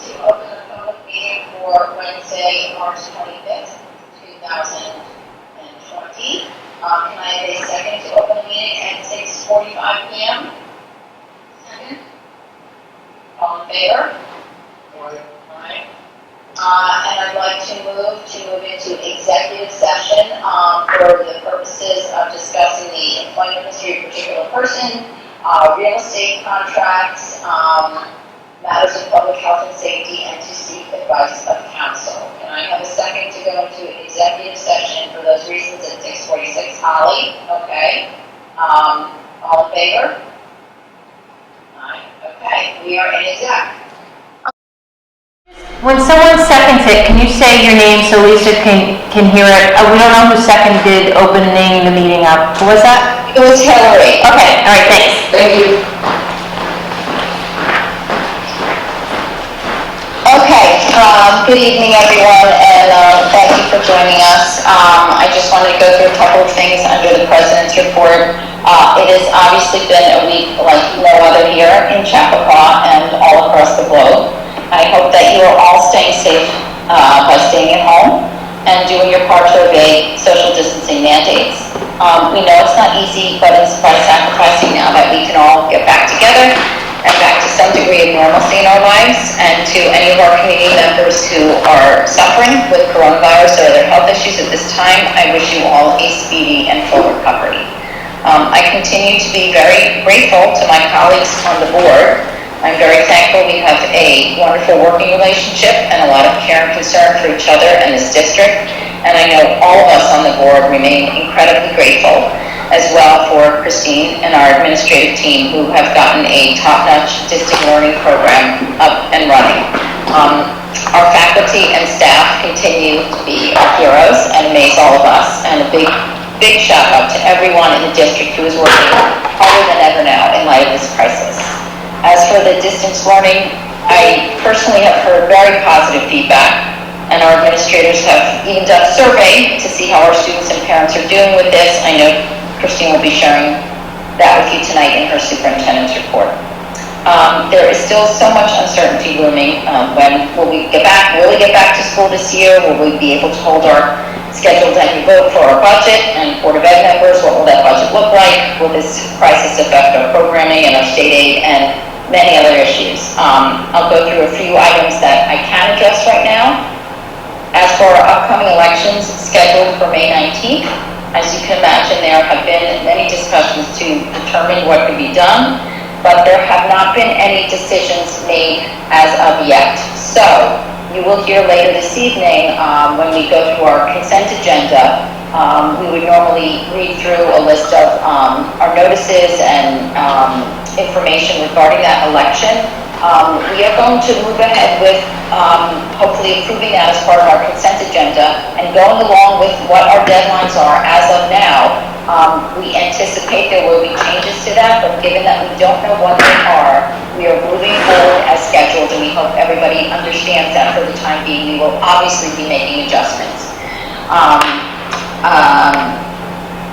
to open the public meeting for Wednesday, March 25th, 2020. Can I have a second to open the meeting at 6:45 p.m.? Second. All in favor? Aye. And I'd like to move into executive session for the purposes of discussing the employment history of a particular person, real estate contracts, matters of public health and safety, and to seek advice of counsel. Can I have a second to go into executive session for those reasons at 6:46? Holly? Okay. All in favor? Aye. Okay. We are in exec. When someone seconds it, can you say your name so Lisa can hear it? We don't know who seconded opening the meeting up. Who was that? It was Hillary. Okay, all right, thanks. Thank you. Okay, good evening everyone, and thank you for joining us. I just wanted to go through a couple of things under the President's report. It has obviously been a week like no other here in Chappaqua and all across the globe. I hope that you are all staying safe by staying at home and doing your part to obey social distancing mandates. We know it's not easy, but it's by sacrificing now that we can all get back together and back to some degree of normalcy in our lives. And to any of our community members who are suffering with coronavirus or other health issues at this time, I wish you all a speedy and full recovery. I continue to be very grateful to my colleagues on the board. I'm very thankful we have a wonderful working relationship and a lot of care and concern for each other and this district. And I know all of us on the board remain incredibly grateful as well for Christine and our administrative team who have gotten a top-notch distance learning program up and running. Our faculty and staff continue to be our heroes and amaze all of us. And a big shout out to everyone in the district who is working harder than ever now in light of this crisis. As for the distance learning, I personally have heard very positive feedback, and our administrators have even done a survey to see how our students and parents are doing with this. I know Christine will be sharing that with you tonight in her superintendent's report. There is still so much uncertainty looming. When will we really get back to school this year? Will we be able to hold our scheduled annual vote for our budget and Board of Ed members? What will that budget look like? Will this crisis affect our programming and our state aid and many other issues? I'll go through a few items that I can address right now. As for our upcoming elections scheduled for May 19th, as you can imagine, there have been many discussions to determine what could be done, but there have not been any decisions made as of yet. So you will hear later this evening when we go through our consent agenda. We would normally read through a list of our notices and information regarding that election. We are going to move ahead with hopefully approving that as part of our consent agenda and going along with what our deadlines are as of now. We anticipate there will be changes to that, but given that we don't know what they are, we are moving forward as scheduled, and we hope everybody understands that for the time being. We will obviously be making adjustments.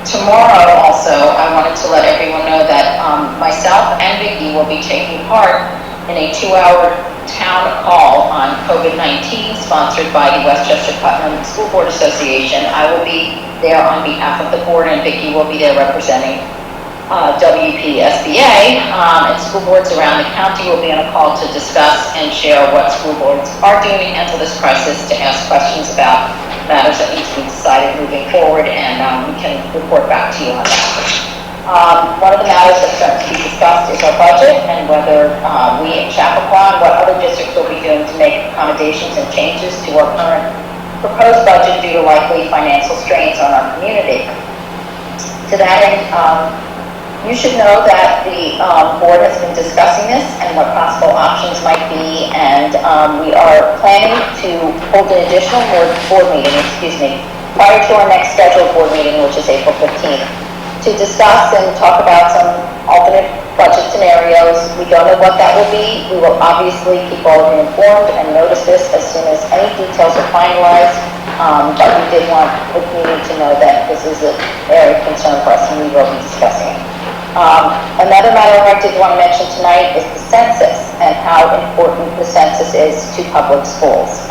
Tomorrow also, I wanted to let everyone know that myself and Vicki will be taking part in a 2-hour town hall on COVID-19 sponsored by the Westchester Putnam School Board Association. I will be there on behalf of the board, and Vicki will be there representing WPSBA, and school boards around the county will be on a call to discuss and share what school boards are doing to handle this crisis, to ask questions about matters that need to be decided moving forward, and we can report back to you on that. One of the matters that's going to be discussed is our budget and whether we in Chappaqua and what other districts will be doing to make accommodations and changes to our current proposed budget due to likely financial strains on our community. To that end, you should know that the board has been discussing this and what possible options might be, and we are planning to hold an additional board meeting, prior to our next scheduled board meeting, which is April 15th, to discuss and talk about some alternate budget scenarios. We don't know what that will be. We will obviously keep all of you informed and notice this as soon as any details are finalized, but we did want the community to know that this is an area of concern for us, and we will be discussing it. Another matter I did want to mention tonight is the census and how how important the census is to public schools.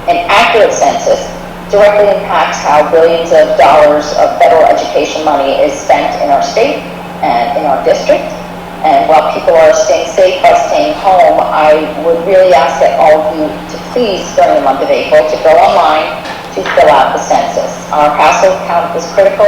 An accurate census directly impacts how billions of dollars of federal education money is spent in our state and in our district. And while people are staying safe by staying home, I would really ask that all of you to please, during the month of April, to go online to fill out the census. Our household count is critical,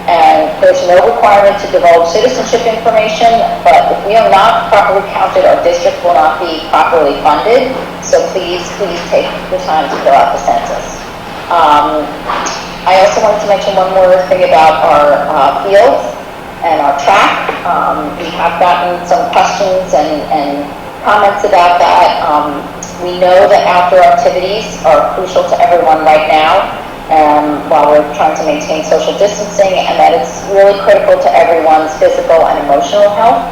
and there's no requirement to divulge citizenship information, but if we are not properly counted, our district will not be properly funded. So please take the time to fill out the census. I also wanted to mention one more thing about our fields and our track. We have gotten some questions and comments about that. We know that outdoor activities are crucial to everyone right now while we're trying to maintain social distancing, and that it's really critical to everyone's physical and emotional health.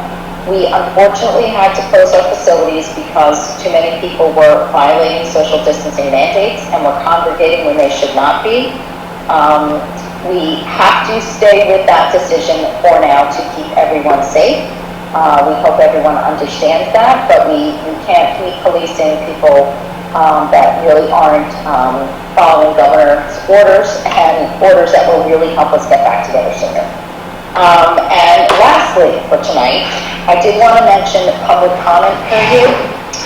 We unfortunately had to close our facilities because too many people were violating social distancing mandates and were congregating when they should not be. We have to stay with that decision for now to keep everyone safe. We hope everyone understands that, but we can't keep policing people that really aren't following governor's orders, and orders that will really help us get back together sooner. And lastly, for tonight, I did want to mention the public comment period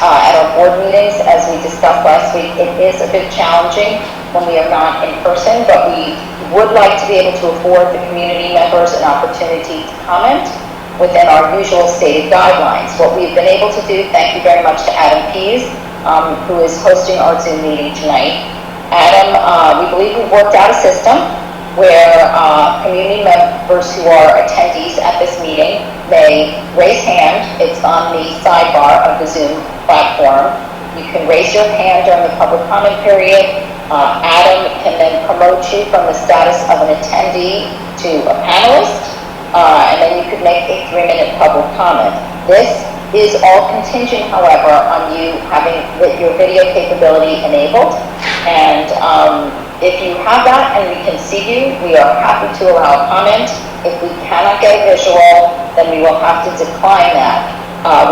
at our board meetings. As we discussed last week, it is a bit challenging when we are not in person, but we would like to be able to afford the community members an opportunity to comment within our usual stated guidelines. What we've been able to do, thank you very much to Adam Pease, who is hosting our Zoom meeting tonight. Adam, we believe we've worked out a system where community members who are attendees at this meeting may raise hand. It's on the sidebar of the Zoom platform. You can raise your hand during the public comment period. Adam can then promote you from the status of an attendee to a panelist, and then you could make a 3-minute public comment. This is all contingent, however, on you having your video capability enabled. And if you have that and we can see you, we are happy to allow a comment. If we cannot get a visual, then we will have to decline that.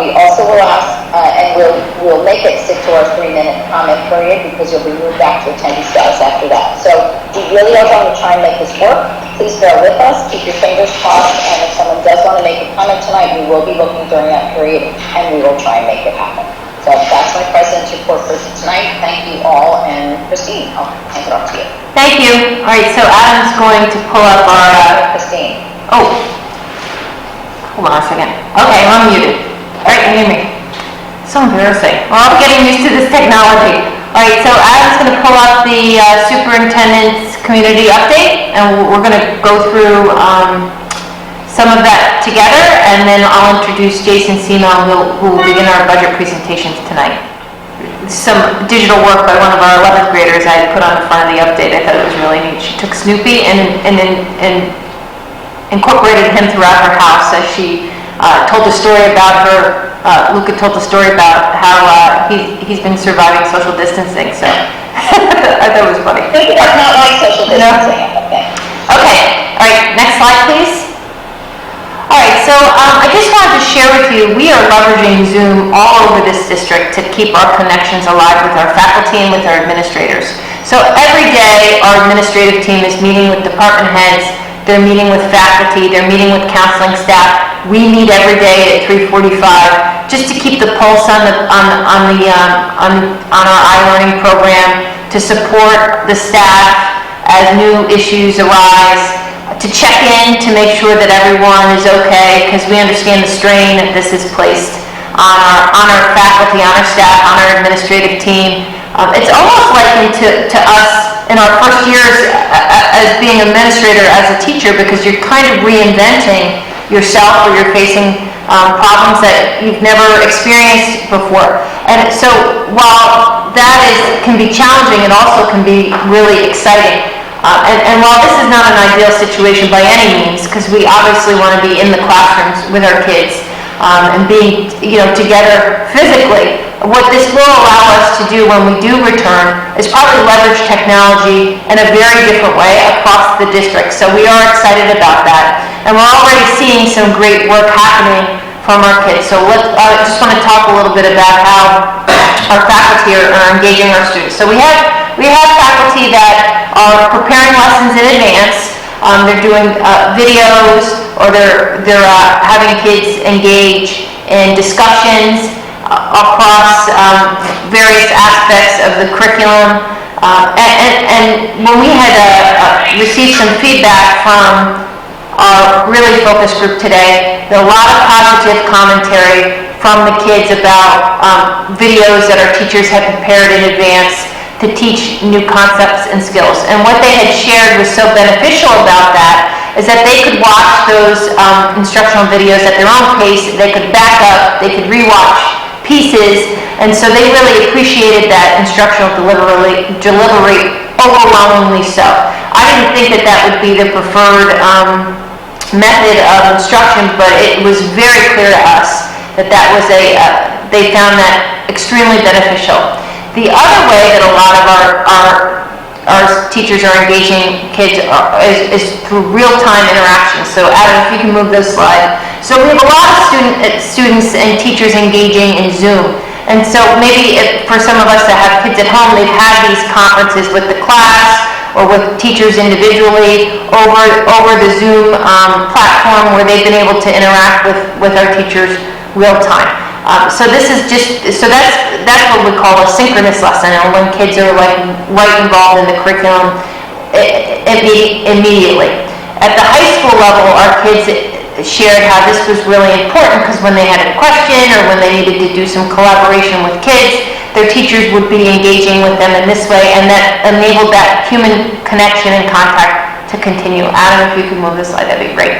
We also will ask, and we'll make it stick to our 3-minute comment period, because you'll be moved back to attendee status after that. So we really are going to try and make this work. Please bear with us, keep your fingers crossed, and if someone does want to make a comment tonight, we will be looking during that period, and we will try and make it happen. So that's my president's report for tonight. Thank you all, and Christine, I'll hand it off to you. Thank you. All right, so Adam's going to pull up our... Christine. Oh, hold on a second. Okay, I'm muted. All right, can you hear me? So embarrassing. Well, I'm getting used to this technology. All right, so Adam's going to pull up the superintendent's community update, and we're going to go through some of that together, and then I'll introduce Jason Semo, who will begin our budget presentations tonight. Some digital work by one of our 11th graders I put on the front of the update. I thought it was really neat. She took Snoopy and incorporated him throughout her house as she told a story about her. Luca told the story about how he's been surviving social distancing, so I thought it was funny. It's not like social distancing, okay. Okay, all right, next slide, please. All right, so I just wanted to share with you, we are leveraging Zoom all over this district to keep our connections alive with our faculty and with our administrators. So every day, our administrative team is meeting with department heads, they're meeting with faculty, they're meeting with counseling staff. We meet every day at 3:45 just to keep the pulse on our iLearning program, to support the staff as new issues arise, to check in to make sure that everyone is okay, because we understand the strain that this has placed on our faculty, on our staff, on our administrative team. It's almost likened to us in our first years as being an administrator, as a teacher, because you're kind of reinventing yourself, or you're facing problems that you've never experienced before. And so while that can be challenging, it also can be really exciting. And while this is not an ideal situation by any means, because we obviously want to be in the classrooms with our kids and being together physically, what this will allow us to do when we do return is probably leverage technology in a very different way across the district. So we are excited about that. And we're already seeing some great work happening from our kids. So I just want to talk a little bit about how our faculty are engaging our students. So we have faculty that are preparing lessons in advance. They're doing videos, or they're having kids engage in discussions across various aspects of the curriculum. And when we had received some feedback from our really focus group today, there are a lot of positive commentary from the kids about videos that our teachers had prepared in advance to teach new concepts and skills. And what they had shared was so beneficial about that is that they could watch those instructional videos at their own pace, they could back up, they could rewatch pieces, and so they really appreciated that instructional delivery overwhelmingly so. I didn't think that that would be the preferred method of instruction, but it was very clear to us that that was they found that extremely beneficial. The other way that a lot of our teachers are engaging kids is through real-time interactions. So Adam, if you can move this slide. So we have a lot of students and teachers engaging in Zoom. And so maybe for some of us that have kids at home, they've had these conferences with the class or with teachers individually over the Zoom platform, where they've been able to interact with our teachers real time. So this is that's what we call a synchronous lesson, and when kids are like right involved in the curriculum immediately. At the high school level, our kids shared how this was really important, because when they had a question or when they needed to do some collaboration with kids, their teachers would be engaging with them in this way, and that enabled that human connection and contact to continue. Adam, if you could move this slide, that'd be great.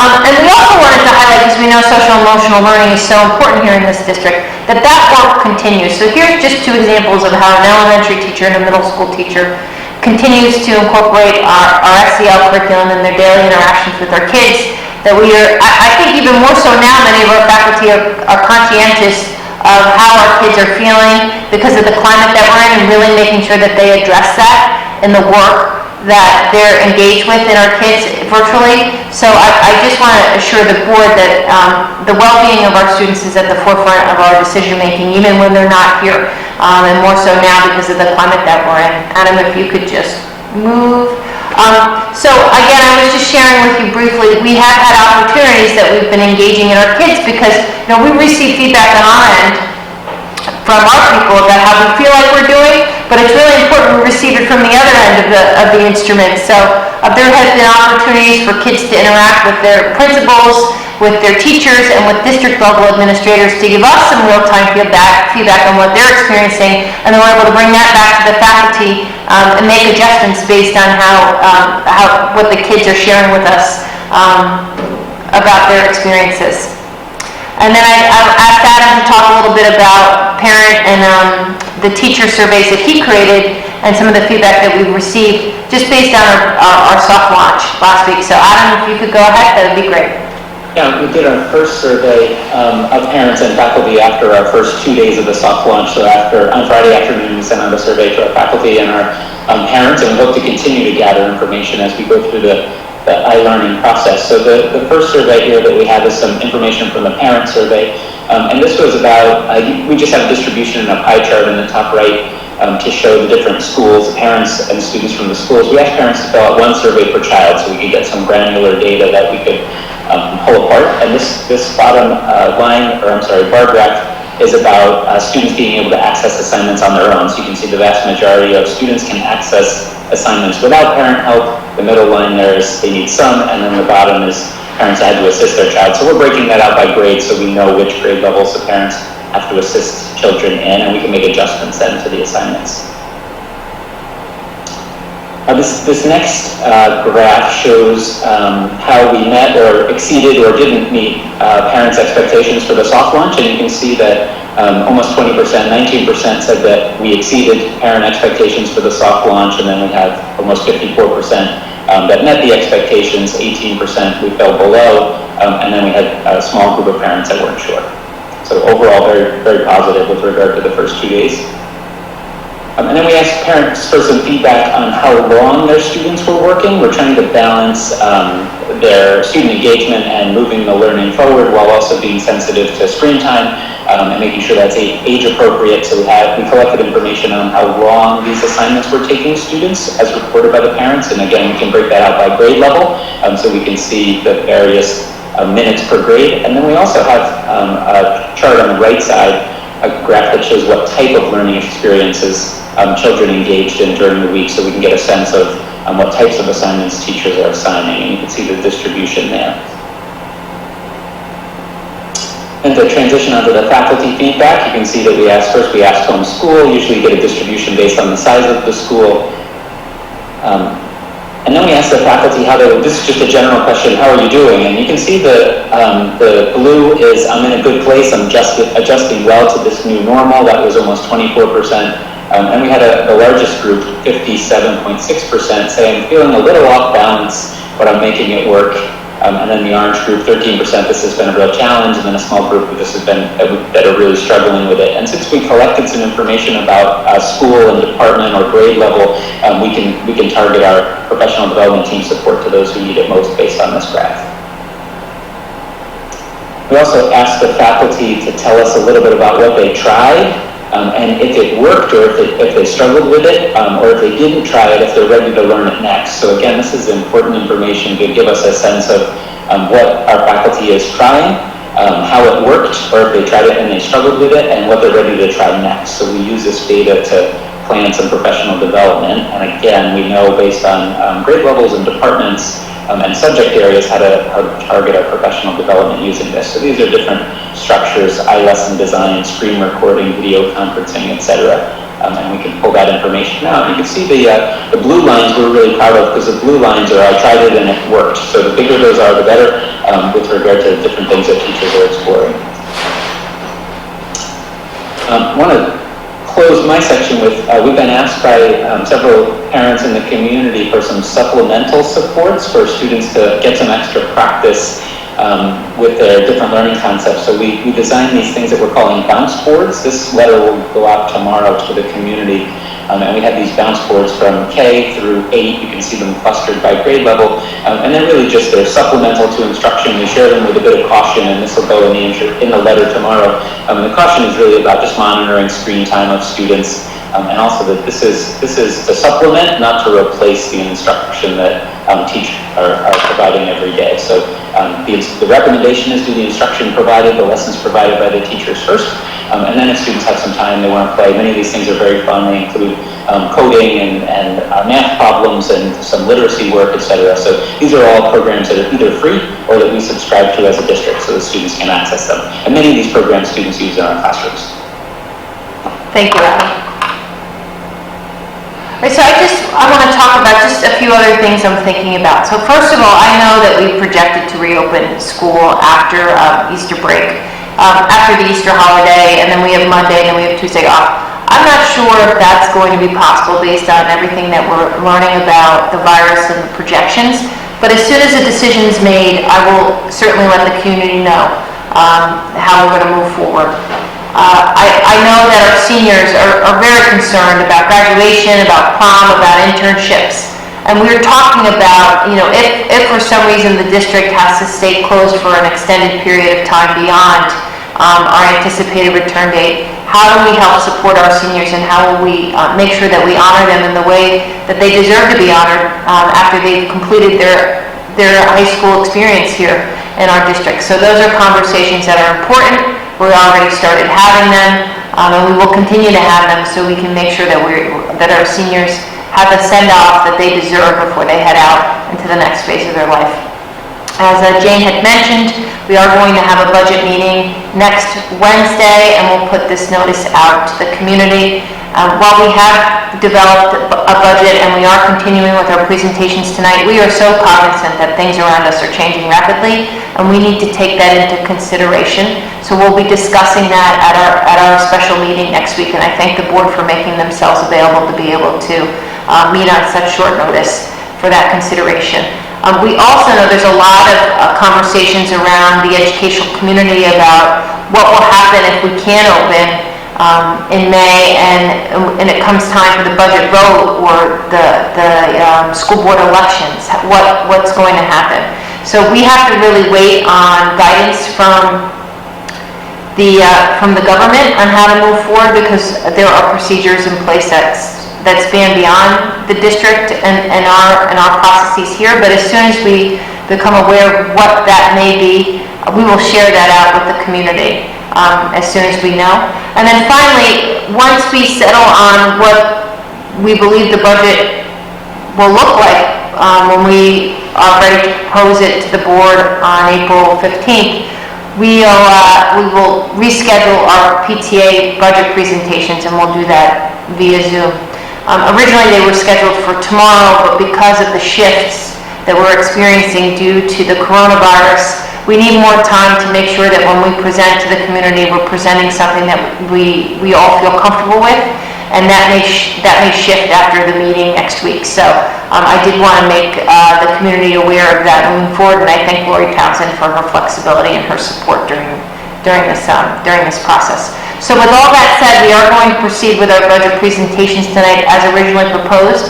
And we also wanted to highlight, because we know social emotional learning is so important here in this district, that work continues. So here's just two examples of how an elementary teacher and a middle school teacher continues to incorporate our SEL curriculum in their daily interactions with our kids. That we are, I think even more so now, many of our faculty are conscientious of how our kids are feeling because of the climate that we're in, and really making sure that they address that in the work that they're engaged with in our kids virtually. So I just want to assure the board that the well-being of our students is at the forefront of our decision-making, even when they're not here, and more so now because of the climate that we're in. Adam, if you could just move. So again, I was just sharing with you briefly, we have had opportunities that we've been engaging in our kids, because we receive feedback on our end from our people about how we feel like we're doing, but it's really important we receive it from the other end of the instrument. So there has been opportunities for kids to interact with their principals, with their teachers, and with district level administrators to give us some real-time feedback on what they're experiencing, and then we're able to bring that back to the faculty and make adjustments based on what the kids are sharing with us about their experiences. And then I asked Adam to talk a little bit about parent and the teacher surveys that he created, and some of the feedback that we've received just based on our soft launch last week. So Adam, if you could go ahead, that would be great. Yeah, we did our first survey of parents and faculty after our first 2 days of the soft launch. So on Friday afternoon, we sent out a survey to our faculty and our parents, and we hope to continue to gather information as we go through the iLearning process. So the first survey here that we have is some information from the parent survey. And this was about, we just have a distribution in a pie chart in the top right to show the different schools, parents and students from the schools. We asked parents to fill out one survey per child so we could get some granular data that we could pull apart. And this bottom bar graph is about students being able to access assignments on their own. So you can see the vast majority of students can access assignments without parent help. The middle line there is they need some, and then the bottom is parents had to assist their child. So we're breaking that out by grade so we know which grade levels the parents have to assist children in, and we can make adjustments then to the assignments. This next graph shows how we met or exceeded or didn't meet parents' expectations for the soft launch, and you can see that almost 20%, 19% said that we exceeded parent expectations for the soft launch, and then we have almost 54% that met the expectations, 18% we fell below, and then we had a small group of parents that weren't sure. So overall, very, very positive with regard to the first 2 days. And then we asked parents for some feedback on how long their students were working. We're trying to balance their student engagement and moving the learning forward while also being sensitive to screen time and making sure that's age appropriate. So we collected information on how long these assignments were taking students as reported by the parents. And again, we can break that out by grade level so we can see the various minutes per grade. And then we also have a chart on the right side, a graph that shows what type of learning experiences children engaged in during the week, so we can get a sense of what types of assignments teachers are assigning, and you can see the distribution there. And to transition onto the faculty feedback, you can see that we asked home school. Usually you get a distribution based on the size of the school. And then we asked the faculty this is just a general question, how are you doing? And you can see the blue is, I'm in a good place, I'm adjusting well to this new normal. That was almost 24%. And we had the largest group, 57.6%, say I'm feeling a little off balance, but I'm making it work. And then the orange group, 13%, this has been a real challenge, and then a small group that are really struggling with it. And since we collected some information about school and department or grade level, we can target our professional development team support to those who need it most based on this graph. We also asked the faculty to tell us a little bit about what they tried, and if it worked, or if they struggled with it, or if they didn't try it, if they're ready to learn it next. So again, this is important information to give us a sense of what our faculty is trying, how it worked, or if they tried it and they struggled with it, and what they're ready to try next. So we use this data to plan some professional development. And again, we know based on grade levels and departments and subject areas how to target our professional development using this. So these are different structures: iLesson design, screen recording, video conferencing, etc. And we can pull that information out. You can see the blue lines we're really proud of, because the blue lines are I tried it and it worked. So the bigger those are, the better with regard to the different things that teachers are exploring. I want to close my section with, we've been asked by several parents in the community for some supplemental supports for students to get some extra practice with their different learning concepts. So we designed these things that we're calling bounce boards. This letter will go out tomorrow to the community. And we have these bounce boards from K through 8. You can see them clustered by grade level. And they're really just, they're supplemental to instruction. We share them with a bit of caution, and this will go in the letter tomorrow. The caution is really about just monitoring screen time of students, and also that this is to supplement, not to replace the instruction that teachers are providing every day. So the recommendation is do the instruction provided, the lessons provided by the teachers first, and then if students have some time, they want to play. Many of these things are very fun. They include coding and math problems and some literacy work, etc. So these are all programs that are either free or that we subscribe to as a district, so the students can access them. And many of these programs students use in our classrooms. Thank you, Abby. So I want to talk about just a few other things I'm thinking about. So first of all, I know that we projected to reopen school after Easter break, after the Easter holiday, and then we have Monday, and then we have Tuesday off. I'm not sure if that's going to be possible based on everything that we're learning about the virus and the projections, but as soon as a decision is made, I will certainly let the community know how we're going to move forward. I know that our seniors are very concerned about graduation, about prom, about internships. And we were talking about, if for some reason the district has to stay closed for an extended period of time beyond our anticipated return date, how do we help support our seniors, and how will we make sure that we honor them in the way that they deserve to be honored after they've completed their high school experience here in our district. So those are conversations that are important. We already started having them, and we will continue to have them so we can make sure that our seniors have the send-off that they deserve before they head out into the next phase of their life. As Jane had mentioned, we are going to have a budget meeting next Wednesday, and we'll put this notice out to the community. While we have developed a budget and we are continuing with our presentations tonight, we are so cognizant that things around us are changing rapidly, and we need to take that into consideration. So we'll be discussing that at our special meeting next week, and I thank the board for making themselves available to be able to meet on such short notice for that consideration. We also know there's a lot of conversations around the educational community about what will happen if we can't open in May, and it comes time for the budget vote or the school board elections. What's going to happen? So we have to really wait on guidance from the government on how to move forward, because there are procedures in place that span beyond the district and our processes here. But as soon as we become aware of what that may be, we will share that out with the community as soon as we know. And then finally, once we settle on what we believe the budget will look like when we are ready to propose it to the board on April 15th, we will reschedule our PTA budget presentations, and we'll do that via Zoom. Originally, they were scheduled for tomorrow, but because of the shifts that we're experiencing due to the coronavirus, we need more time to make sure that when we present to the community, we're presenting something that we all feel comfortable with, and that may shift after the meeting next week. So I did want to make the community aware of that moving forward, and I thank Lori Townsend for her flexibility and her support during this process. So with all that said, we are going to proceed with our budget presentations tonight as originally proposed,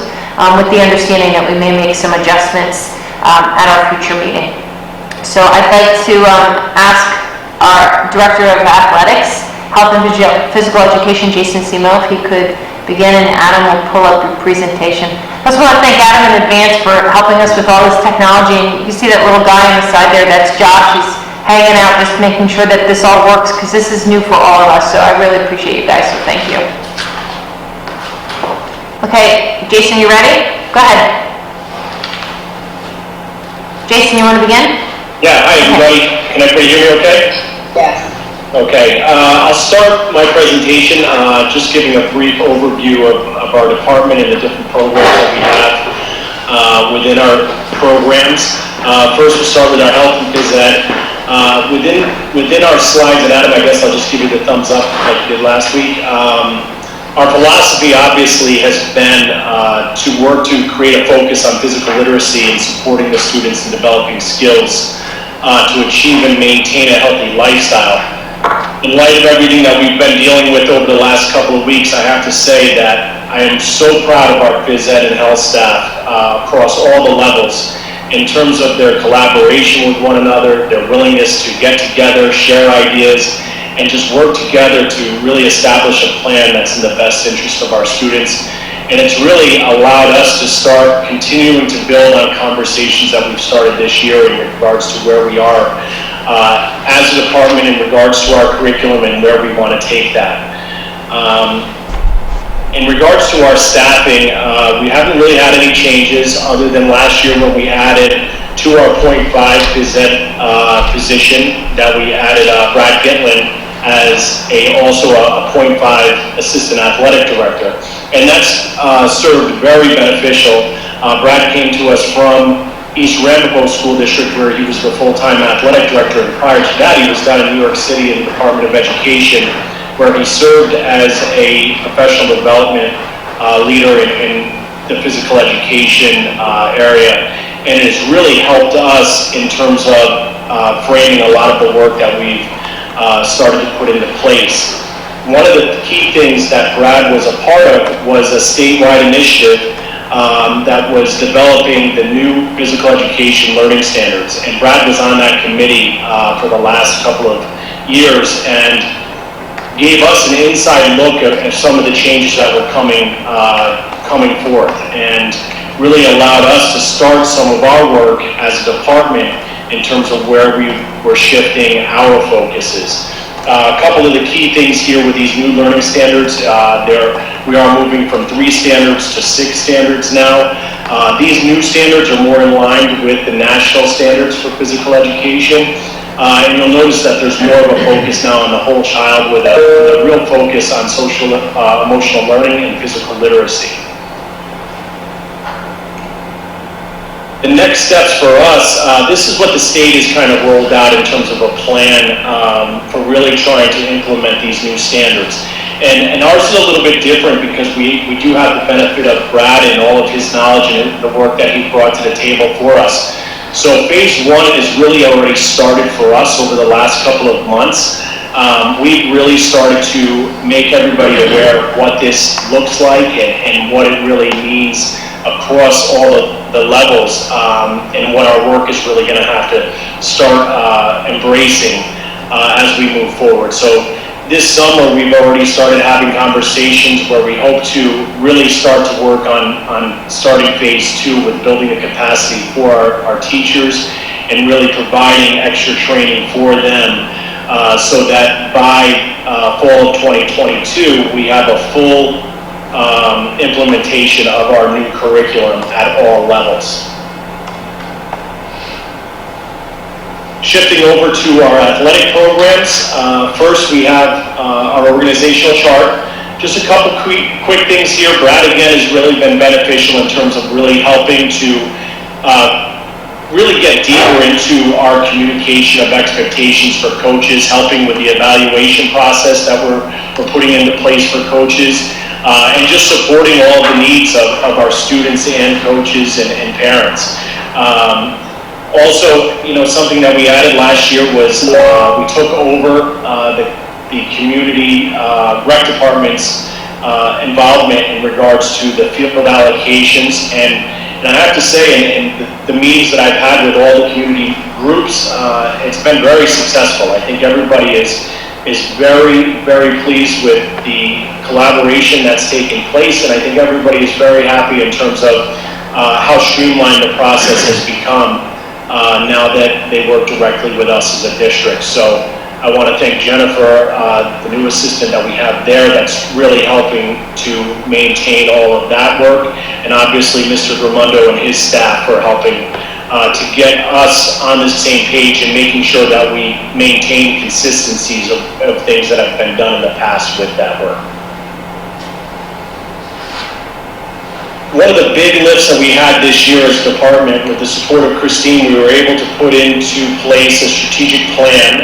with the understanding that we may make some adjustments at our future meeting. So I'd like to ask our Director of Athletics, Health and Physical Education, Jason Simo, if he could begin, and Adam will pull up your presentation. I just want to thank Adam in advance for helping us with all this technology. And you see that little guy on the side there, that's Josh. He's hanging out, just making sure that this all works, because this is new for all of us, so I really appreciate you guys, so thank you. Okay, Jason, you ready? Go ahead. Jason, you want to begin? Yeah, hi everybody. Can everybody hear me okay? Yes. Okay, I'll start my presentation just giving a brief overview of our department and the different programs that we have within our programs. First, we'll start with our health and phys ed. Within our slides, and Adam, I guess I'll just give you the thumbs up like you did last week. Our philosophy obviously has been to work to create a focus on physical literacy and supporting the students in developing skills to achieve and maintain a healthy lifestyle. In light of everything that we've been dealing with over the last couple of weeks, I have to say that I am so proud of our phys ed and health staff across all the levels in terms of their collaboration with one another, their willingness to get together, share ideas, and just work together to really establish a plan that's in the best interest of our students. And it's really allowed us to start continuing to build on conversations that we've started this year in regards to where we are as a department in regards to our curriculum and where we want to take that. In regards to our staffing, we haven't really had any changes other than last year when we added to our .5 phys ed position, that we added Brad Gitlin as also a .5 assistant athletic director. And that's served very beneficial. Brad came to us from East Ramapo School District, where he was the full-time athletic director, and prior to that he was down in New York City in the Department of Education, where he served as a professional development leader in the physical education area, and it has really helped us in terms of framing a lot of the work that we've started to put into place. One of the key things that Brad was a part of was a statewide initiative that was developing the new physical education learning standards, and Brad was on that committee for the last couple of years and gave us an inside look at some of the changes that were coming forth, and really allowed us to start some of our work as a department in terms of where we were shifting our focuses. A couple of the key things here with these new learning standards, we are moving from 3 standards to 6 standards now. These new standards are more in line with the national standards for physical education. And you'll notice that there's more of a focus now on the whole child with a real focus on social, emotional learning and physical literacy. The next steps for us, this is what the state has kind of rolled out in terms of a plan for really trying to implement these new standards. And ours is a little bit different because we do have the benefit of Brad and all of his knowledge and the work that he brought to the table for us. So phase 1 has really already started for us over the last couple of months. We've really started to make everybody aware of what this looks like and what it really means across all of the levels, and what our work is really gonna have to start embracing as we move forward. So this summer, we've already started having conversations where we hope to really start to work on starting phase 2 with building the capacity for our teachers and really providing extra training for them, so that by fall of 2022, we have a full implementation of our new curriculum at all levels. Shifting over to our athletic programs, first we have our organizational chart. Just a couple quick things here. Brad, again, has really been beneficial in terms of really helping to really get deeper into our communication of expectations for coaches, helping with the evaluation process that we're putting into place for coaches, and just supporting all the needs of our students and coaches and parents. Also, something that we added last year was we took over the community rec department's involvement in regards to the field allocations. And I have to say, in the meetings that I've had with all the community groups, it's been very successful. I think everybody is very, very pleased with the collaboration that's taking place, and I think everybody is very happy in terms of how streamlined the process has become now that they work directly with us as a district. So I want to thank Jennifer, the new assistant that we have there, that's really helping to maintain all of that work, and obviously Mr. Ramundo and his staff for helping to get us on the same page and making sure that we maintain consistencies of things that have been done in the past with that work. One of the big lifts that we had this year as a department, with the support of Christine, we were able to put into place a strategic plan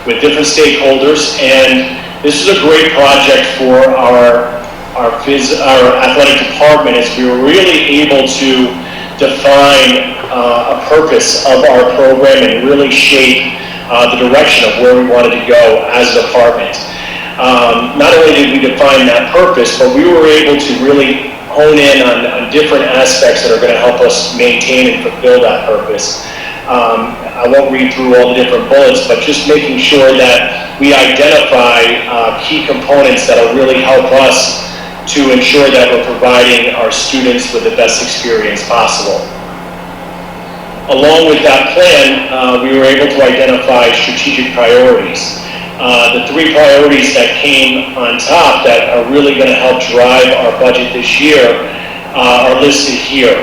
with different stakeholders, and this is a great project for our athletic department, as we were really able to define a purpose of our program and really shape the direction of where we wanted to go as a department. Not only did we define that purpose, but we were able to really hone in on different aspects that are going to help us maintain and fulfill that purpose. I won't read through all the different bullets, but just making sure that we identify key components that will really help us to ensure that we're providing our students with the best experience possible. Along with that plan, we were able to identify strategic priorities. The 3 priorities that came on top that are really going to help drive our budget this year are listed here.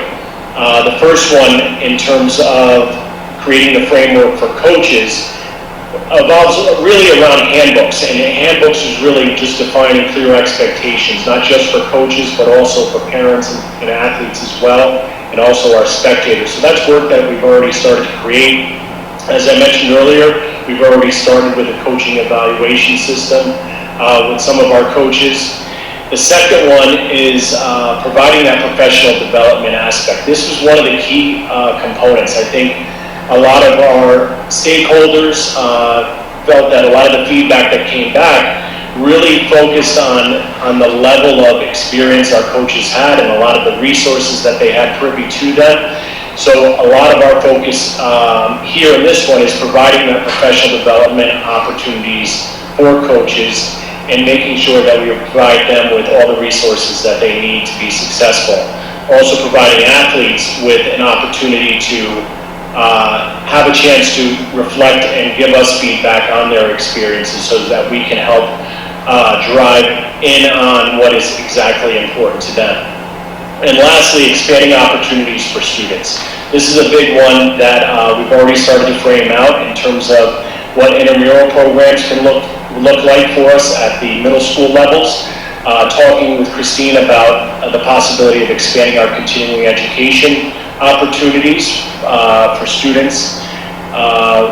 The first one, in terms of creating the framework for coaches, evolves really around handbooks, and handbooks is really just defining clear expectations, not just for coaches, but also for parents and athletes as well, and also our spectators. So that's work that we've already started to create. As I mentioned earlier, we've already started with a coaching evaluation system with some of our coaches. The second one is providing that professional development aspect. This was one of the key components. I think a lot of our stakeholders felt that a lot of the feedback that came back really focused on the level of experience our coaches had and a lot of the resources that they had privy to them. So a lot of our focus here in this one is providing that professional development opportunities for coaches and making sure that we provide them with all the resources that they need to be successful. Also providing athletes with an opportunity to have a chance to reflect and give us feedback on their experiences so that we can help drive in on what is exactly important to them. And lastly, expanding opportunities for students. This is a big one that we've already started to frame out in terms of what intramural programs can look like for us at the middle school levels. Talking with Christine about the possibility of expanding our continuing education opportunities for students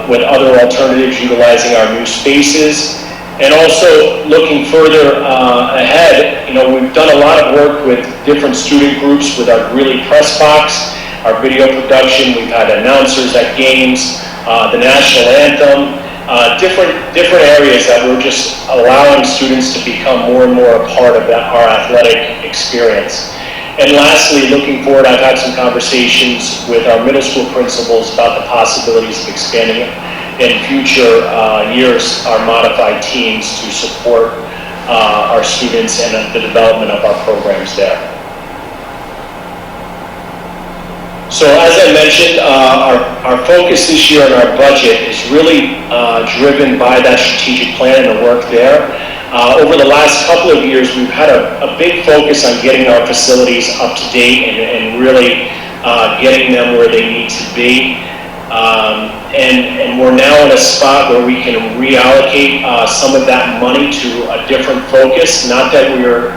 with other alternatives utilizing our new spaces. And also looking further ahead, we've done a lot of work with different student groups with our Greeley Press Box, our video production. We've had announcers at games, the national anthem, different areas that we're just allowing students to become more and more a part of our athletic experience. And lastly, looking forward, I've had some conversations with our middle school principals about the possibilities of expanding in future years our modified teams to support our students and the development of our programs there. So as I mentioned, our focus this year on our budget is really driven by that strategic plan and the work there. Over the last couple of years, we've had a big focus on getting our facilities up to date and really getting them where they need to be. And we're now in a spot where we can reallocate some of that money to a different focus. Not that we're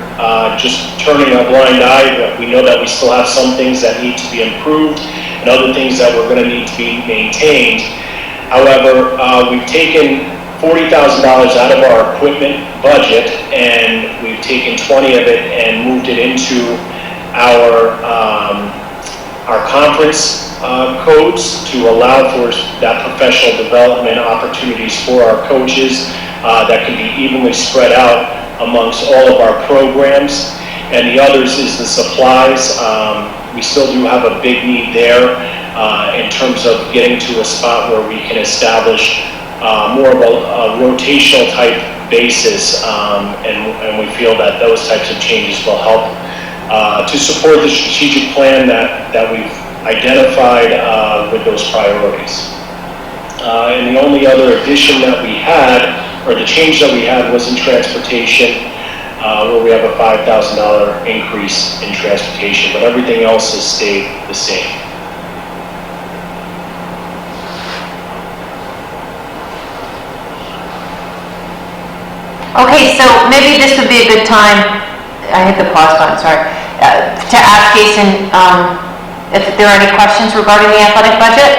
just turning a blind eye, but we know that we still have some things that need to be improved and other things that we're going to need to be maintained. However, we've taken $40,000 out of our equipment budget, and we've taken 20 of it and moved it into our conference codes to allow for that professional development opportunities for our coaches that can be evenly spread out amongst all of our programs. And the others is the supplies. We still do have a big need there in terms of getting to a spot where we can establish more of a rotational type basis, and we feel that those types of changes will help to support the strategic plan that we've identified with those priorities. And the only other addition that we had, or the change that we had, was in transportation, where we have a $5,000 increase in transportation, but everything else has stayed the same. Okay, so maybe this would be a good time, I hit the pause button, sorry, to ask Jason if there are any questions regarding the athletic budget?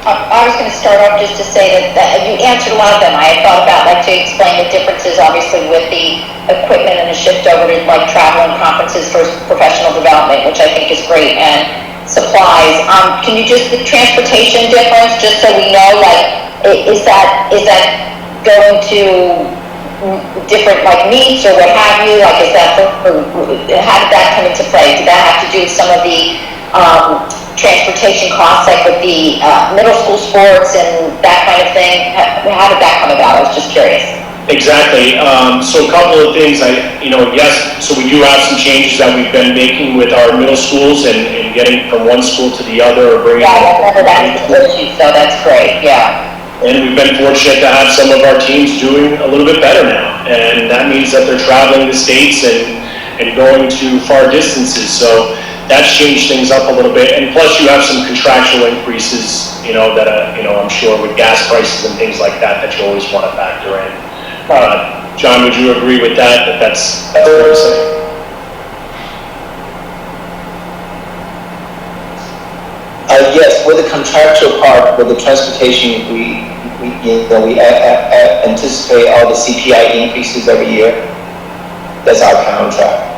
I was going to start off just to say that you answered a lot of them. I had thought about, like, to explain the differences, obviously, with the equipment and the shift over to, like, travel and conferences for professional development, which I think is great, and supplies. Can you just, the transportation difference, just so we know, like, is that going to different, like, meets or what have you? Like, is that how did that come into play? Did that have to do with some of the transportation costs, like with the middle school sports and that kind of thing? How did that come about? I was just curious. Exactly. So a couple of things. Yes, so we do have some changes that we've been making with our middle schools and getting from one school to the other, or bringing. Yeah, I remember that issue, so that's great. Yeah. And we've been fortunate to have some of our teams doing a little bit better now. And that means that they're traveling the states and going to far distances. So that's changed things up a little bit. And plus you have some contractual increases, that, I'm sure with gas prices and things like that you always want to factor in. John, would you agree with that? That's fair to say? Yes, with the contractual part, with the transportation, we anticipate all the CPI increases every year. That's our contract.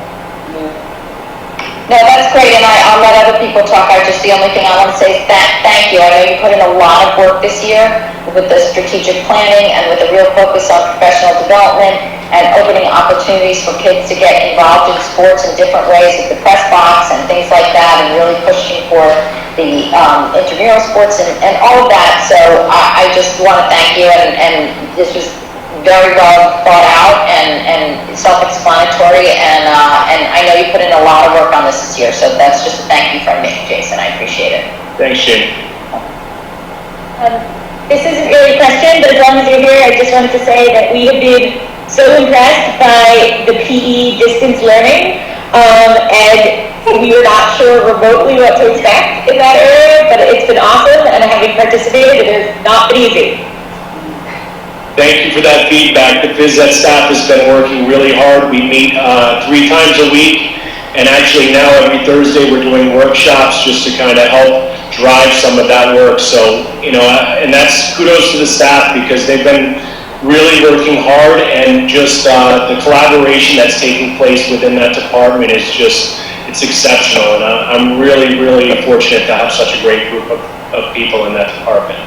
No, that's great, and I'll let other people talk. The only thing I want to say is thank you. I know you put in a lot of work this year with the strategic planning and with a real focus on professional development and opening opportunities for kids to get involved in sports in different ways with the press box and things like that, and really pushing for the intramural sports and all of that. So I just want to thank you, and this was very well thought out and self-explanatory, and I know you put in a lot of work on this year, so that's just a thank you from me, Jason. I appreciate it. Thanks, Jane. This isn't really a question, but as long as you're here, I just wanted to say that we have been so impressed by the PE distance learning, and we were not sure remotely what to expect in that area, but it's been awesome, and having participated, it has not been easy. Thank you for that feedback. The phys ed staff has been working really hard. We meet 3 times a week, and actually now every Thursday we're doing workshops just to kind of help drive some of that work. So, and that's kudos to the staff, because they've been really working hard, and just the collaboration that's taking place within that department is just, it's exceptional. And I'm really, really fortunate to have such a great group of people in that department.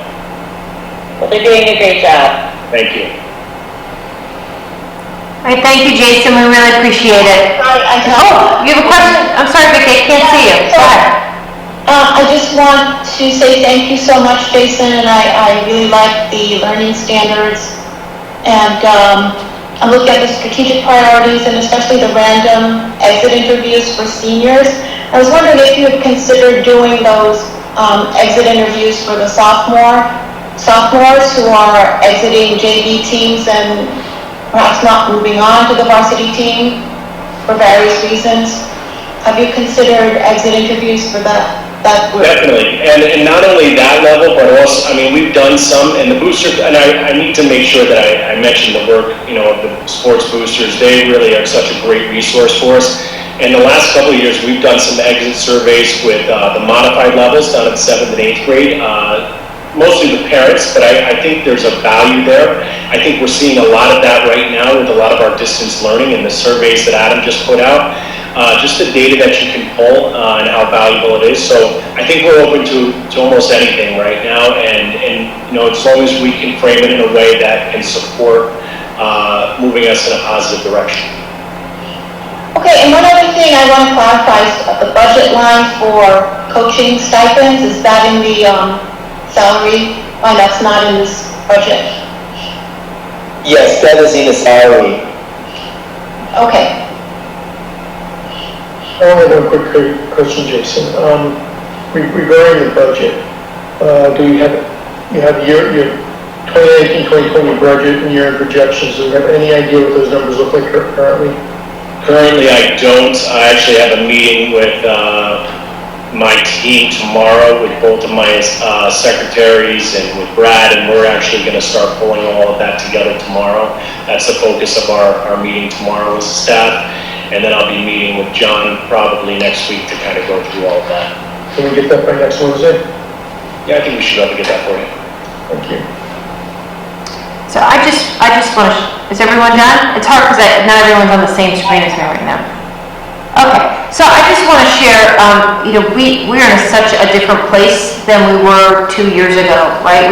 Well, they're doing a great job. Thank you. All right, thank you, Jason, we really appreciate it. Oh, you have a question? I'm sorry, Vicki, I can't see you. Go ahead. I just want to say thank you so much, Jason, and I really like the learning standards. And I'm looking at the strategic priorities and especially the random exit interviews for seniors. I was wondering if you had considered doing those exit interviews for the sophomores who are exiting JV teams and perhaps not moving on to the varsity team for various reasons. Have you considered exit interviews for that group? Definitely, and not only that level, but also, I mean, we've done some, and the booster, and I need to make sure that I mention the work, of the sports boosters. They really are such a great resource for us. In the last couple of years, we've done some exit surveys with the modified levels down at 7th and 8th grade, mostly the parents, but I think there's a value there. I think we're seeing a lot of that right now with a lot of our distance learning and the surveys that Adam just put out. Just the data that you can pull and how valuable it is. So I think we're open to almost anything right now, and as long as we can frame it in a way that can support moving us in a positive direction. Okay, and one other thing I want to clarify is the budget line for coaching stipends. Is that in the salary line? That's not in this budget? Yes, that is in the salary. Okay. I only have one quick question, Jason. Regarding the budget, do you have your 2019-2020 budget and your projections? Do you have any idea what those numbers look like currently? Currently, I don't. I actually have a meeting with my team tomorrow with both of my secretaries and with Brad, and we're actually going to start pulling all of that together tomorrow. That's the focus of our meeting tomorrow as a staff. And then I'll be meeting with John probably next week to kind of go through all of that. Can we get that by next Wednesday? Yeah, I think we should be able to get that for you. Thank you. So I just want to, is everyone done? It's hard because not everyone's on the same screen as me right now. Okay, so I just want to share, we're in such a different place than we were 2 years ago, right?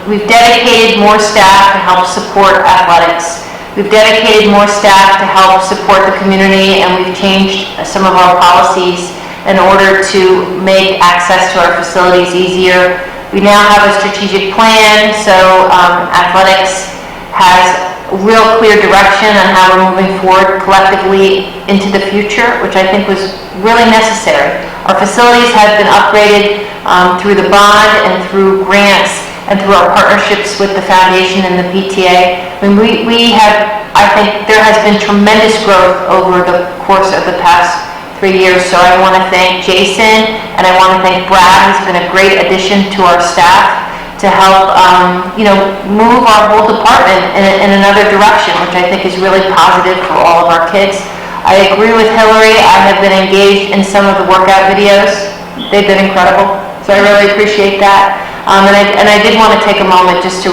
We've dedicated more staff to help support athletics. We've dedicated more staff to help support the community, and we've changed some of our policies in order to make access to our facilities easier. We now have a strategic plan, so athletics has real clear direction on how we're moving forward collectively into the future, which I think was really necessary. Our facilities have been upgraded through the bond and through grants and through our partnerships with the foundation and the PTA. I mean, I think there has been tremendous growth over the course of the past 3 years, so I want to thank Jason and I want to thank Brad, who's been a great addition to our staff to help, move our whole department in another direction, which I think is really positive for all of our kids. I agree with Hillary. I have been engaged in some of the workout videos. They've been incredible, so I really appreciate that. And I did want to take a moment just to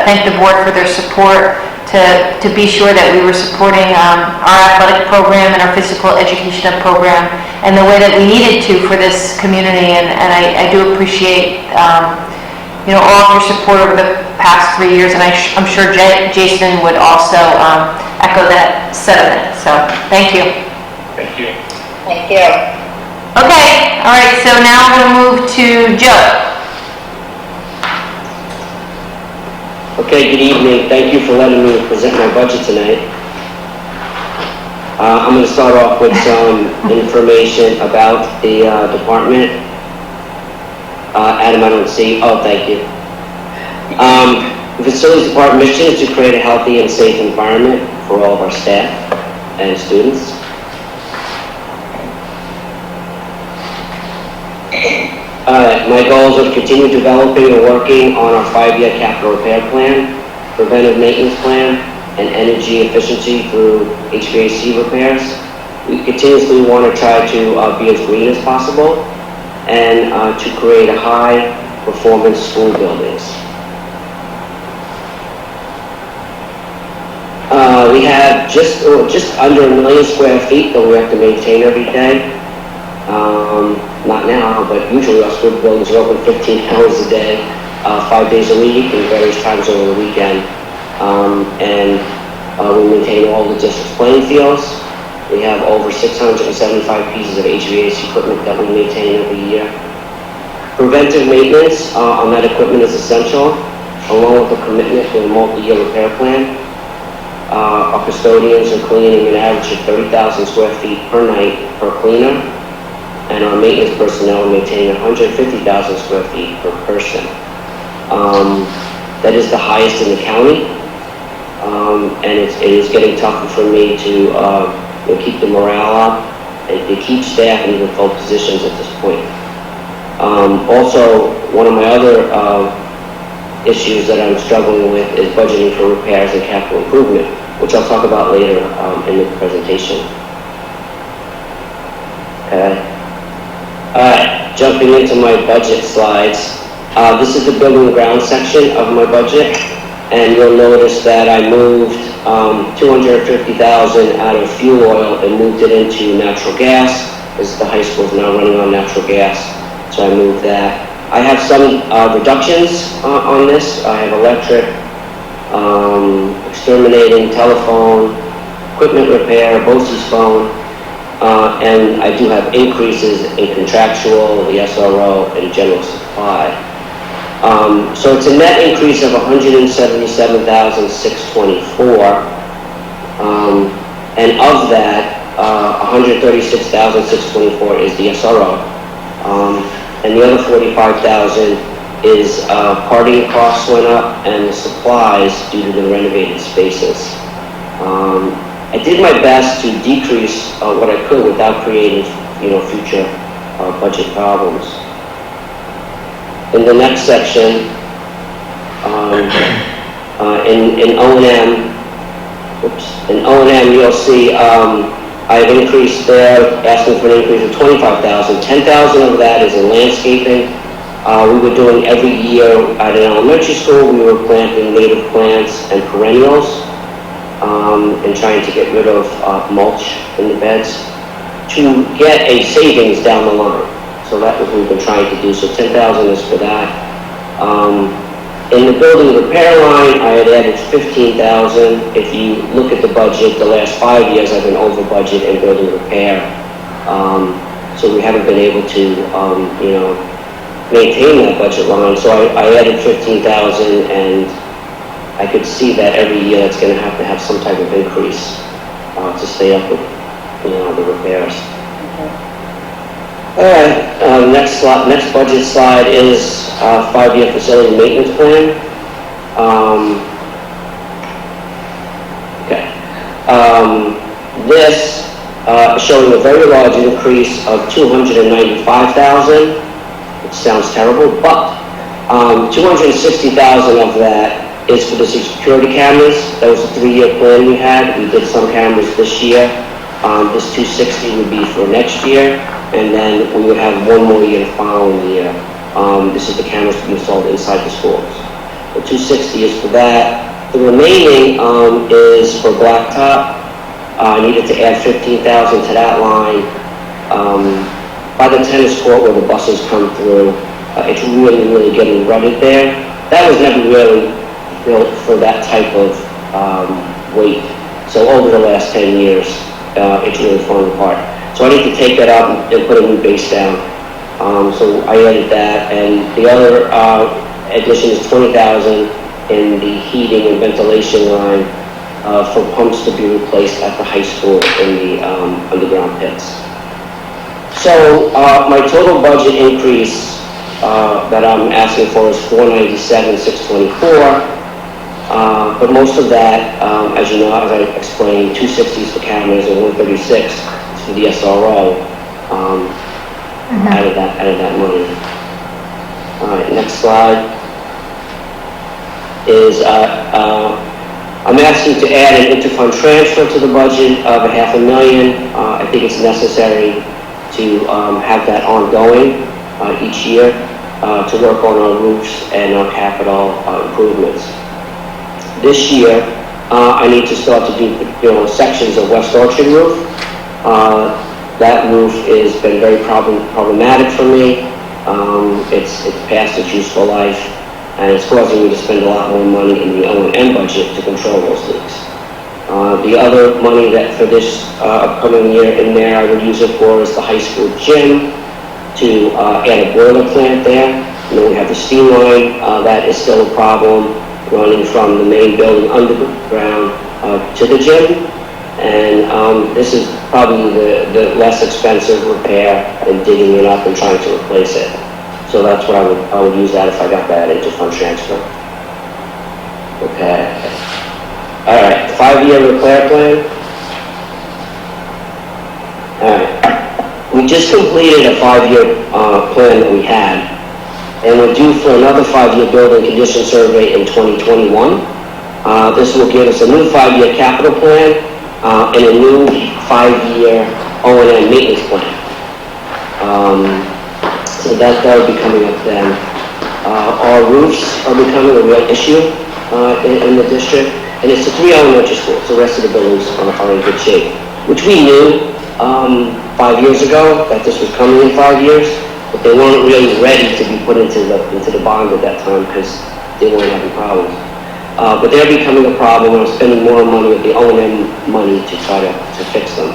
thank the board for their support, to be sure that we were supporting our athletic program and our physical education program and the way that we needed to for this community. And I do appreciate all of your support over the past 3 years, and I'm sure Jason would also echo that sentiment. So thank you. Thank you. Thank you. Okay, all right, so now we'll move to Joe. Okay, good evening. Thank you for letting me present my budget tonight. I'm going to start off with some information about the department. Adam, I don't see. Oh, thank you. The Facilities Department mission is to create a healthy and safe environment for all of our staff and students. My goals are to continue developing and working on our 5-year capital repair plan, preventive maintenance plan, and energy efficiency through HVAC repairs. We continuously want to try to be as green as possible and to create a high-performance school buildings. We have just under 1 million square feet that we have to maintain every day. Not now, but usually our school buildings are open 15 hours a day, 5 days a week, and various times over the weekend. And We maintain all the district's playing fields. We have over 675 pieces of HVAC equipment that we maintain every year. Preventive maintenance on that equipment is essential, along with a commitment to a multi-year repair plan. Our custodians are cleaning an average of 30,000 square feet per night per cleaner, and our maintenance personnel are maintaining 150,000 square feet per person. That is the highest in the county, and it is getting tougher for me to keep the morale up and to keep staff in even full positions at this point. Also, one of my other issues that I'm struggling with is budgeting for repairs and capital improvement, which I'll talk about later in the presentation. Okay. Alright, jumping into my budget slides. This is the building and ground section of my budget, and you'll notice that I moved $250,000 out of fuel oil and moved it into natural gas, as the high school is now running on natural gas, so I moved that. I have some reductions on this. I have electric, exterminating, telephone, equipment repair, BOCES phone, and I do have increases in contractual, the SRO, and general supply. So it's a net increase of $177,624, and of that, $136,624 is the SRO, and the other $45,000 is parting costs went up and the supplies due to the renovated spaces. I did my best to decrease what I could without creating, future budget problems. In the next section, in O&M, you'll see I've increased there, asking for an increase of $25,000. $10,000 of that is in landscaping. We were doing every year at an elementary school, we were planting native plants and perennials, and trying to get rid of mulch in the beds to get a savings down the line. So that's what we've been trying to do. So $10,000 is for that. In the building repair line, I had added $15,000. If you look at the budget, the last 5 years I've been over budget in building repair. So we haven't been able to, maintain that budget line. So I added $15,000, and I could see that every year that's going to have some type of increase to stay up with, the repairs. All right, next budget slide is 5-year facility maintenance plan. This showing a very large increase of $295,000. It sounds terrible, but $260,000 of that is for the security cameras. That was a 3-year plan we had. We did some cameras this year. This $260,000 would be for next year, and then we would have one more year the following year. This is the cameras to be installed inside the schools. The $260,000 is for that. The remaining is for blacktop. I needed to add $15,000 to that line. By the tennis court where the buses come through, it's really, really getting rutted there. That was never really built for that type of weight. So over the last 10 years, it's really falling apart. So I need to take that out and put a new base down. So I added that, and the other addition is $20,000 in the heating and ventilation line for pumps to be replaced at the high school in the underground pits. So my total budget increase that I'm asking for is $497,624. But most of that, as you know, as I explained, $260,000 is for cameras and $136,000 is for the SRO. Out of that money. All right, next slide is I'm asking to add an interfund transfer to the budget of $500,000. I think it's necessary to have that ongoing each year to work on our roofs and our capital improvements. This year, I need to start to do sections of West Orchard roof. That roof has been very problematic for me. It's past its useful life, and it's causing me to spend a lot more money in the O&M budget to control those leaks. The other money that for this upcoming year in there, I would use it for is the high school gym to add a boiler plant there. And then we have the steam line, that is still a problem, running from the main building underground to the gym. And this is probably the less expensive repair than digging it up and trying to replace it. So that's what I would use that if I got that into fund transfer. Okay. All right, 5-year repair plan. All right. We just completed a 5-year plan that we had, and we're due for another 5-year building condition survey in 2021. This will give us a new 5-year capital plan and a new 5-year O&M maintenance plan. So that will be coming up then. Our roofs are becoming a real issue in the district, and it's the 3 elementary schools. The rest of the buildings are in good shape, which we knew 5 years ago that this was coming in 5 years, but they weren't really ready to be put into the bond at that time because they weren't having problems. But they're becoming a problem, and I'm spending more money with the O&M money to try to fix them.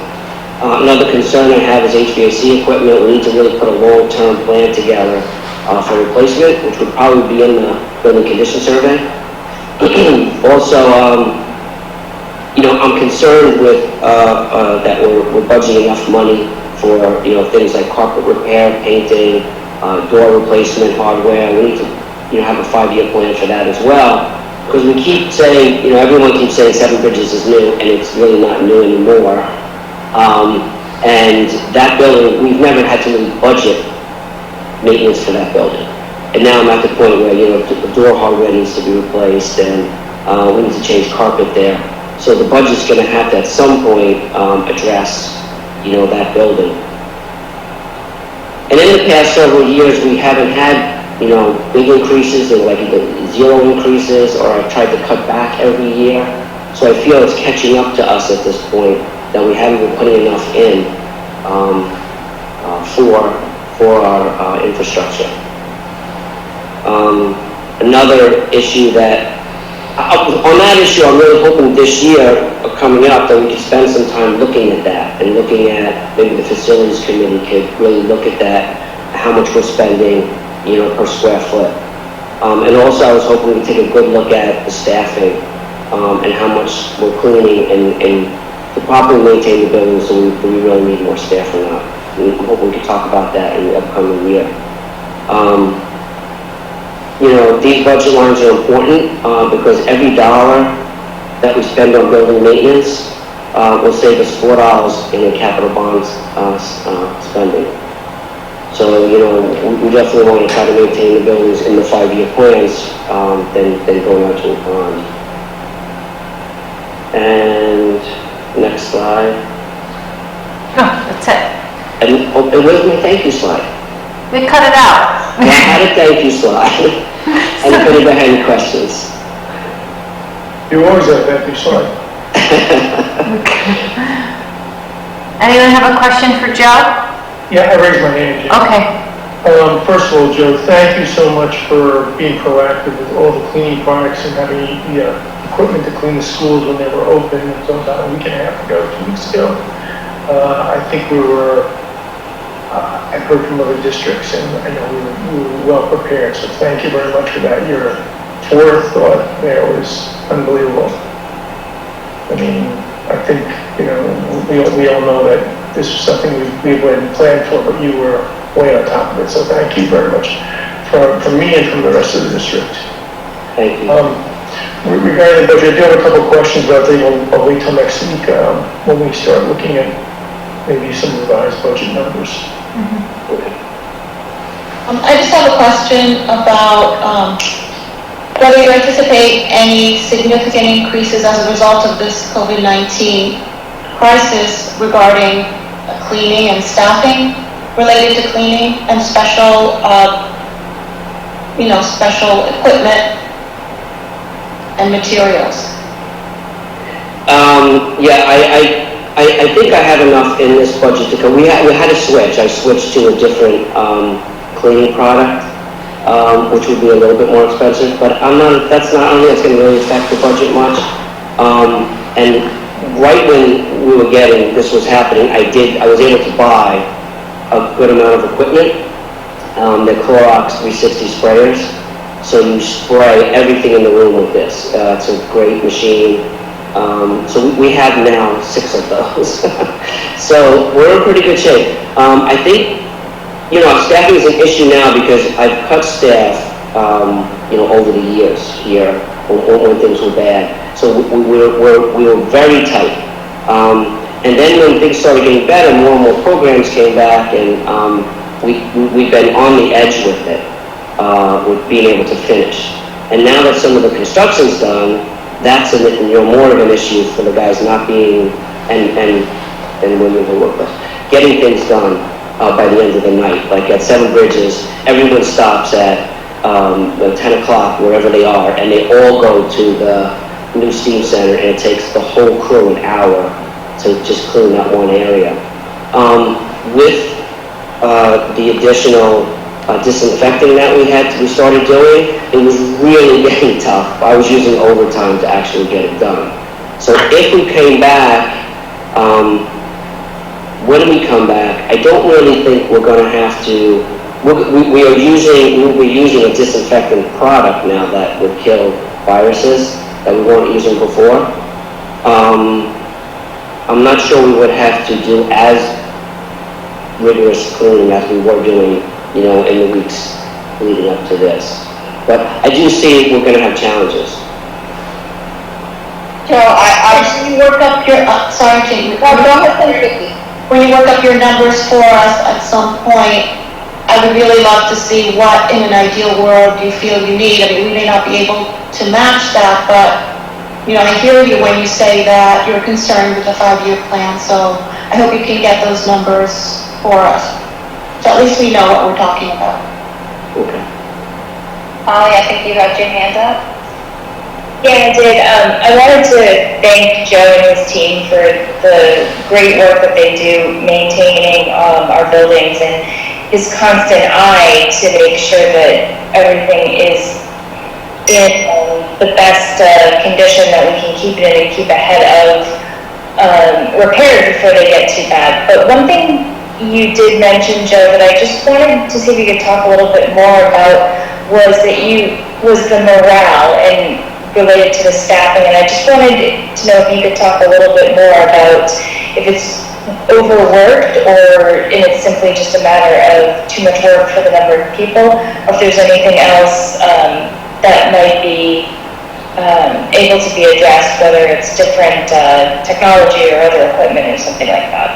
Another concern I have is HVAC equipment. We need to really put a long-term plan together for replacement, which would probably be in the building condition survey. Also, I'm concerned with that we're budgeting enough money for things like carpet repair, painting, door replacement, hardware. We need to have a 5-year plan for that as well, because we keep saying, everyone keeps saying Seven Bridges is new, and it's really not new anymore. And that building, we've never had to really budget maintenance for that building. And now I'm at the point where, the door hardware needs to be replaced, and we need to change carpet there. So the budget's gonna have to at some point address, that building. And in the past several years, we haven't had, big increases, or like either 0 increases, or I've tried to cut back every year. So I feel it's catching up to us at this point, that we haven't been putting enough in for our infrastructure. Another issue that, on that issue, I'm really hoping this year coming up that we can spend some time looking at that, and looking at, maybe the facilities committee could really look at that, how much we're spending, per square foot. And also I was hoping we'd take a good look at the staffing, and how much we're cleaning and to properly maintain the building, so we really need more staff or not. I'm hoping we can talk about that in the upcoming year. These budget lines are important because every dollar that we spend on building maintenance will save us $4 in capital bonds spending. So, we definitely want to try to maintain the buildings in the 5-year plans than going out to a bond. And next slide. Oh, that's it. And where's my thank you slide? We cut it out. I had a thank you slide. And if anybody had any questions. You always have that big slide. Anyone have a question for Joe? Yeah, I raised my hand, Jim. Okay. First of all, Joe, thank you so much for being proactive with all the cleaning products and having the equipment to clean the schools when they were open. It was about a week and a half ago, 2 weeks ago. I think I've heard from other districts, and I know we were well prepared, so thank you very much for that. Your forethought there was unbelievable. I mean, I think, we all know that this was something we hadn't planned for, but you were way on top of it, so thank you very much from me and from the rest of the district. Thank you. Regarding the budget, I do have a couple of questions, but I think I'll wait till next week when we start looking at maybe some revised budget numbers. I just have a question about whether you anticipate any significant increases as a result of this COVID-19 crisis regarding cleaning and staffing related to cleaning and special equipment and materials. I think I have enough in this budget to go. We had a switch. I switched to a different cleaning product, which would be a little bit more expensive, but I don't think that's going to really affect the budget much. And right when we were getting, this was happening, I was able to buy a good amount of equipment. The Clorox 360 sprayers. So you spray everything in the room with this. It's a great machine. So we have now 6 of those. So we're in pretty good shape. I think, staffing is an issue now because I've cut staff, over the years here when things were bad. So we were very tight. And then when things started getting better, more and more programs came back, and we've been on the edge with it, with being able to finish. And now that some of the construction's done, that's more of an issue for the guys not being, and women who work with, getting things done by the end of the night. Like at Seven Bridges, everyone stops at 10 o'clock, wherever they are, and they all go to the new steam center, and it takes the whole crew an hour to just clean that one area. With the additional disinfecting that we started doing, it was really getting tough. I was using overtime to actually get it done. So if we came back, when we come back, I don't really think we're going to have to. We'll be using a disinfectant product now that would kill viruses that we weren't using before. I'm not sure we would have to do as rigorous cleaning as we were doing, in the weeks leading up to this. But I do see we're going to have challenges. Joe, When you work up your, sorry, Jamie. When you work up your numbers for us at some point, I would really love to see what, in an ideal world, you feel you need. I mean, we may not be able to match that, but, I hear you when you say that you're concerned with the 5-year plan, so I hope you can get those numbers for us. So at least we know what we're talking about. Okay. Holly, I think you had your hand up. Yeah, I did. I wanted to thank Joe and his team for the great work that they do maintaining our buildings, and his constant eye to make sure that everything is in the best condition that we can keep it in and keep ahead of repairs before they get too bad. But one thing you did mention, Joe, that I just wanted to see if you could talk a little bit more about was the morale and related to the staffing, and I just wanted to know if you could talk a little bit more about if it's overworked or if it's simply just a matter of too much work for the number of people, or if there's anything else that might be able to be addressed, whether it's different technology or other equipment or something like that.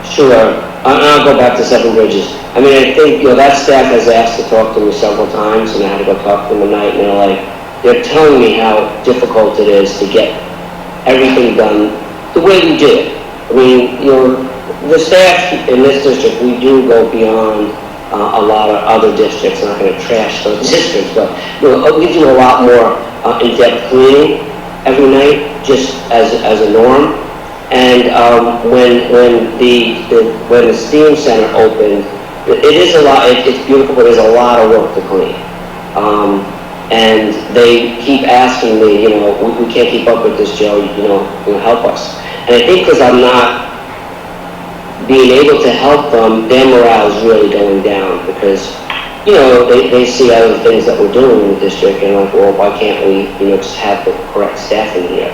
Sure. I'll go back to Seven Bridges. I mean, I think, that staff has asked to talk to me several times, and I had to go talk to them at night, and they're telling me how difficult it is to get everything done the way we do it. I mean, the staff in this district, we do go beyond a lot of other districts. I'm not going to trash those districts, but we do a lot more in-depth cleaning every night, just as a norm. And when the steam center opened, it is a lot. It's beautiful, but there's a lot of work to clean. And they keep asking me, we can't keep up with this, Joe. Help us. And I think because I'm not being able to help them, their morale is really going down because, they see other things that we're doing in the district and like, well, why can't we, just have the correct staffing here?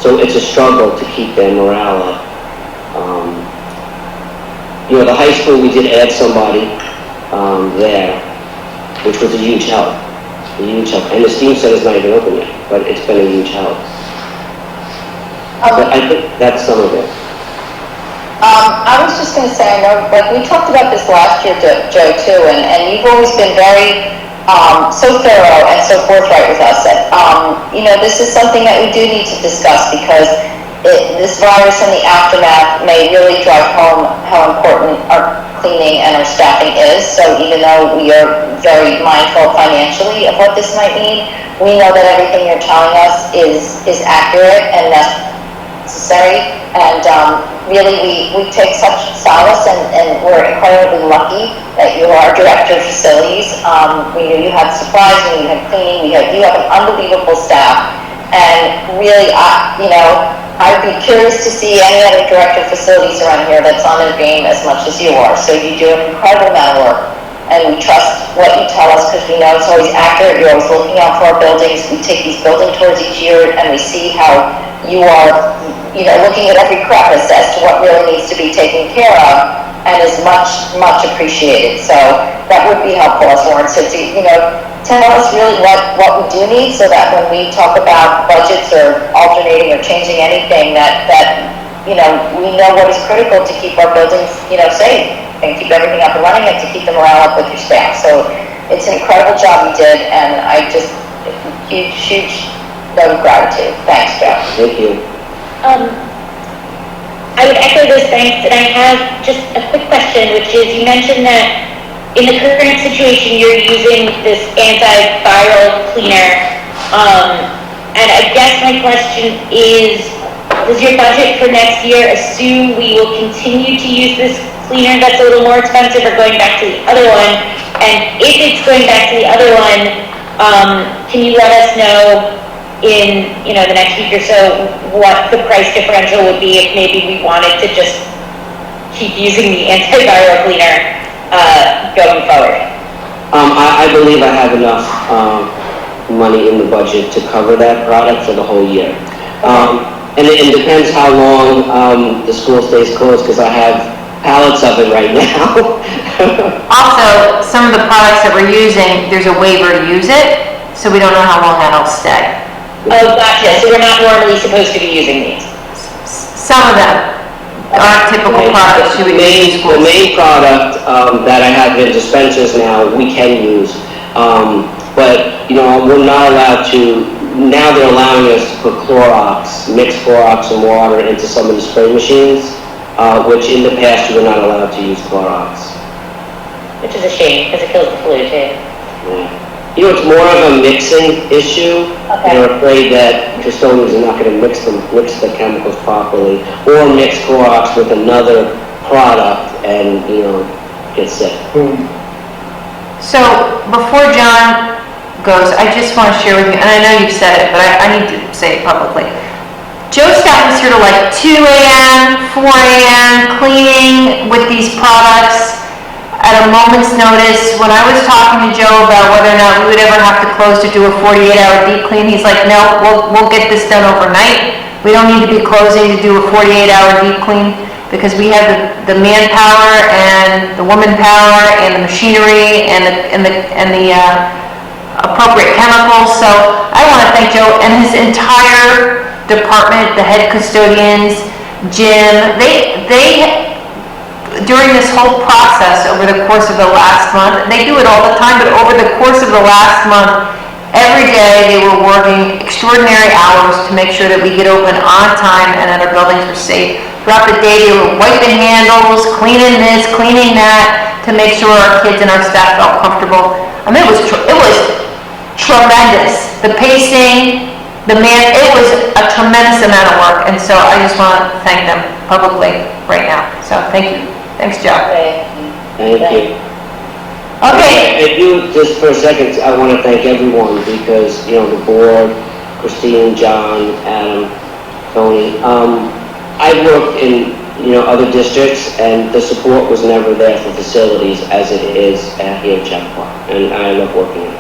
So it's a struggle to keep their morale up. The high school, we did add somebody there, which was a huge help. And the steam center's not even open yet, but it's been a huge help. But I think that's some of it. I was just going to say, I know, we talked about this last year, Joe, too, and you've always been very so thorough and so forthright with us. This is something that we do need to discuss because this virus and the aftermath may really drive home how important our cleaning and our staffing is. So even though we are very mindful financially of what this might mean, we know that everything you're telling us is accurate and necessary. And really, we take such solace, and we're incredibly lucky that you are director of facilities. We knew you had supplies, we knew you had cleaning, you have an unbelievable staff. And really, I'd be curious to see any other director of facilities around here that's on their game as much as you are. So you do an incredible amount of work, and we trust what you tell us because we know it's always accurate. You're always looking out for our buildings. We take these building tours each year, and we see how you are, looking at every crevice as to what really needs to be taken care of, and is much, much appreciated. So that would be helpful as Warren said, tell us really what we do need so that when we talk about budgets or alternating or changing anything that we know what is critical to keep our buildings, safe and keep everything up and running and to keep the morale up with your staff. So it's an incredible job you did, and I just, huge note of gratitude. Thanks, Joe. Thank you. I would echo those thanks, and I have just a quick question, which is, you mentioned that in the current situation, you're using this antiviral cleaner, and I guess my question is, does your budget for next year assume we will continue to use this cleaner that's a little more expensive, or going back to the other one? And if it's going back to the other one, can you let us know in the next week or so what the price differential would be if maybe we wanted to just keep using the antiviral cleaner going forward? I believe I have enough money in the budget to cover that product for the whole year. And it depends how long the school stays closed, because I have pallets of it right now. Also, some of the products that we're using, there's a waiver to use it, so we don't know how long that'll stay. Oh, gotcha. So we're not normally supposed to be using these. Some of them aren't typical products you would use in schools. The main product that I have in dispensers now, we can use. But, we're not allowed to, now they're allowing us to put Clorox, mix Clorox and water into some of the spray machines, which in the past we were not allowed to use Clorox. Which is a shame, because it kills the flu, too. Yeah. It's more of a mixing issue. Okay. They're afraid that custodians are not going to mix the chemicals properly, or mix Clorox with another product and, get sick. So, before John goes, I just want to share with you, and I know you've said it, but I need to say it publicly. Joe staff was here till like 2 a.m., 4 a.m., cleaning with these products at a moment's notice. When I was talking to Joe about whether or not we would ever have to close to do a 48-hour deep clean, he's like, no, we'll get this done overnight. We don't need to be closing to do a 48-hour deep clean, because we have the manpower and the woman power and the machinery and the appropriate chemicals. So I want to thank Joe and his entire department, the head custodians, Jim. They during this whole process over the course of the last month, they do it all the time, but over the course of the last month, every day they were working extraordinary hours to make sure that we get open on time and that our buildings were safe. Throughout the day, they were wiping handles, cleaning this, cleaning that, to make sure our kids and our staff felt comfortable. I mean, it was tremendous. The pacing, it was a tremendous amount of work, and so I just want to thank them publicly right now. So thank you. Thanks, Joe. Thank you. Okay. I do, just for a second, I want to thank everyone, because, the board, Christine, John, Adam, Tony. I've worked in, other districts, and the support was never there for facilities as it is here at Chappaqua, and I love working here.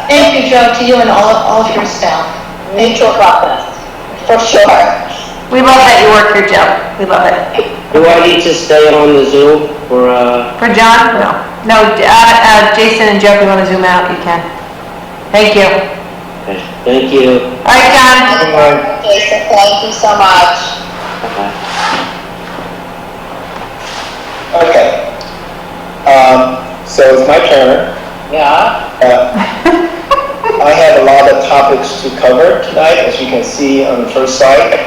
Thank you, Joe, to you and all of your staff. Mutual process, for sure. We love that you work here, Joe. We love it. Do I need to stay on the Zoom for John? No, Jason and Jeff, you want to zoom out, you can. Thank you. Okay. Thank you. All right, John. Jason, thank you so much. Okay. So it's my turn. Yeah. I have a lot of topics to cover tonight, as you can see on the first slide.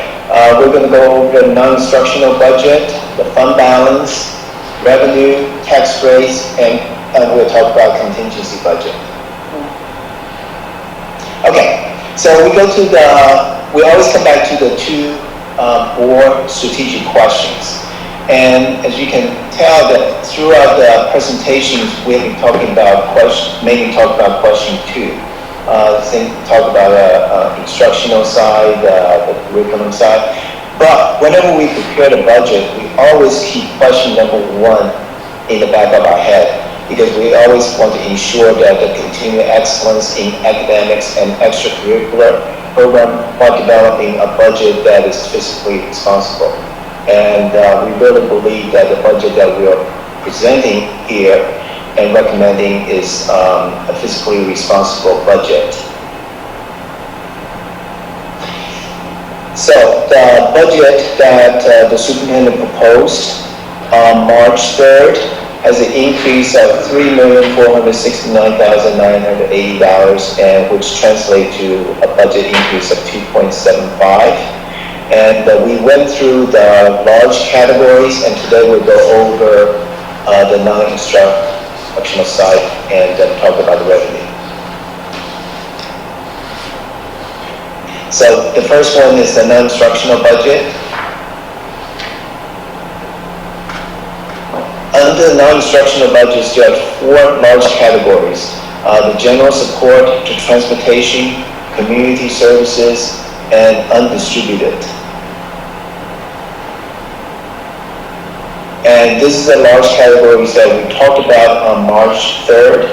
We're going to go over the non-instructional budget, the fund balance, revenue, tax rates, and we'll talk about contingency budget. Okay, so we always come back to the two board strategic questions. And as you can tell, that throughout the presentations, we've been talking about mainly talking about question 2. talk about instructional side, the curriculum side. But whenever we prepare the budget, we always keep question number one in the back of our head, because we always want to ensure that the continued excellence in academics and extracurricular program while developing a budget that is fiscally responsible. And we really believe that the budget that we are presenting here and recommending is a fiscally responsible budget. So the budget that the superintendent proposed on March 3rd has an increase of $3,469,980, and which translates to a budget increase of 2.75. And we went through the large categories, and today we'll go over the non-instructional side and talk about the revenue. So the first one is the non-instructional budget. Under the non-instructional budgets, you have four large categories. The general support to transportation, community services, and undistributed. And this is the large categories that we talked about on March 3rd.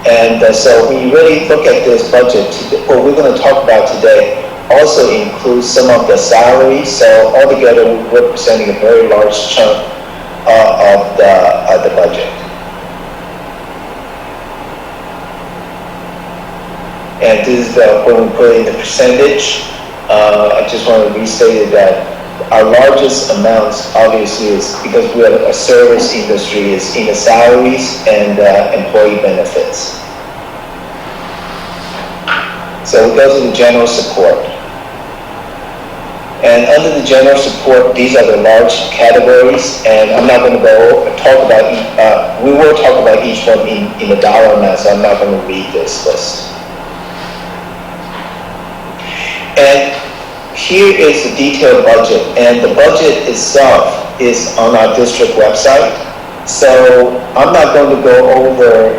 And so when you really look at this budget, what we're going to talk about today also includes some of the salaries. So altogether, we're representing a very large chunk of the budget. And this is when we put in the percentage. I just want to restate that our largest amounts obviously is, because we are a service industry, is in the salaries and employee benefits. So we go to the general support. And under the general support, these are the large categories, and I'm not going to talk about, we will talk about each one in a dollar amount, so I'm not going to read this list. And here is the detailed budget, and the budget itself is on our district website. So I'm not going to go over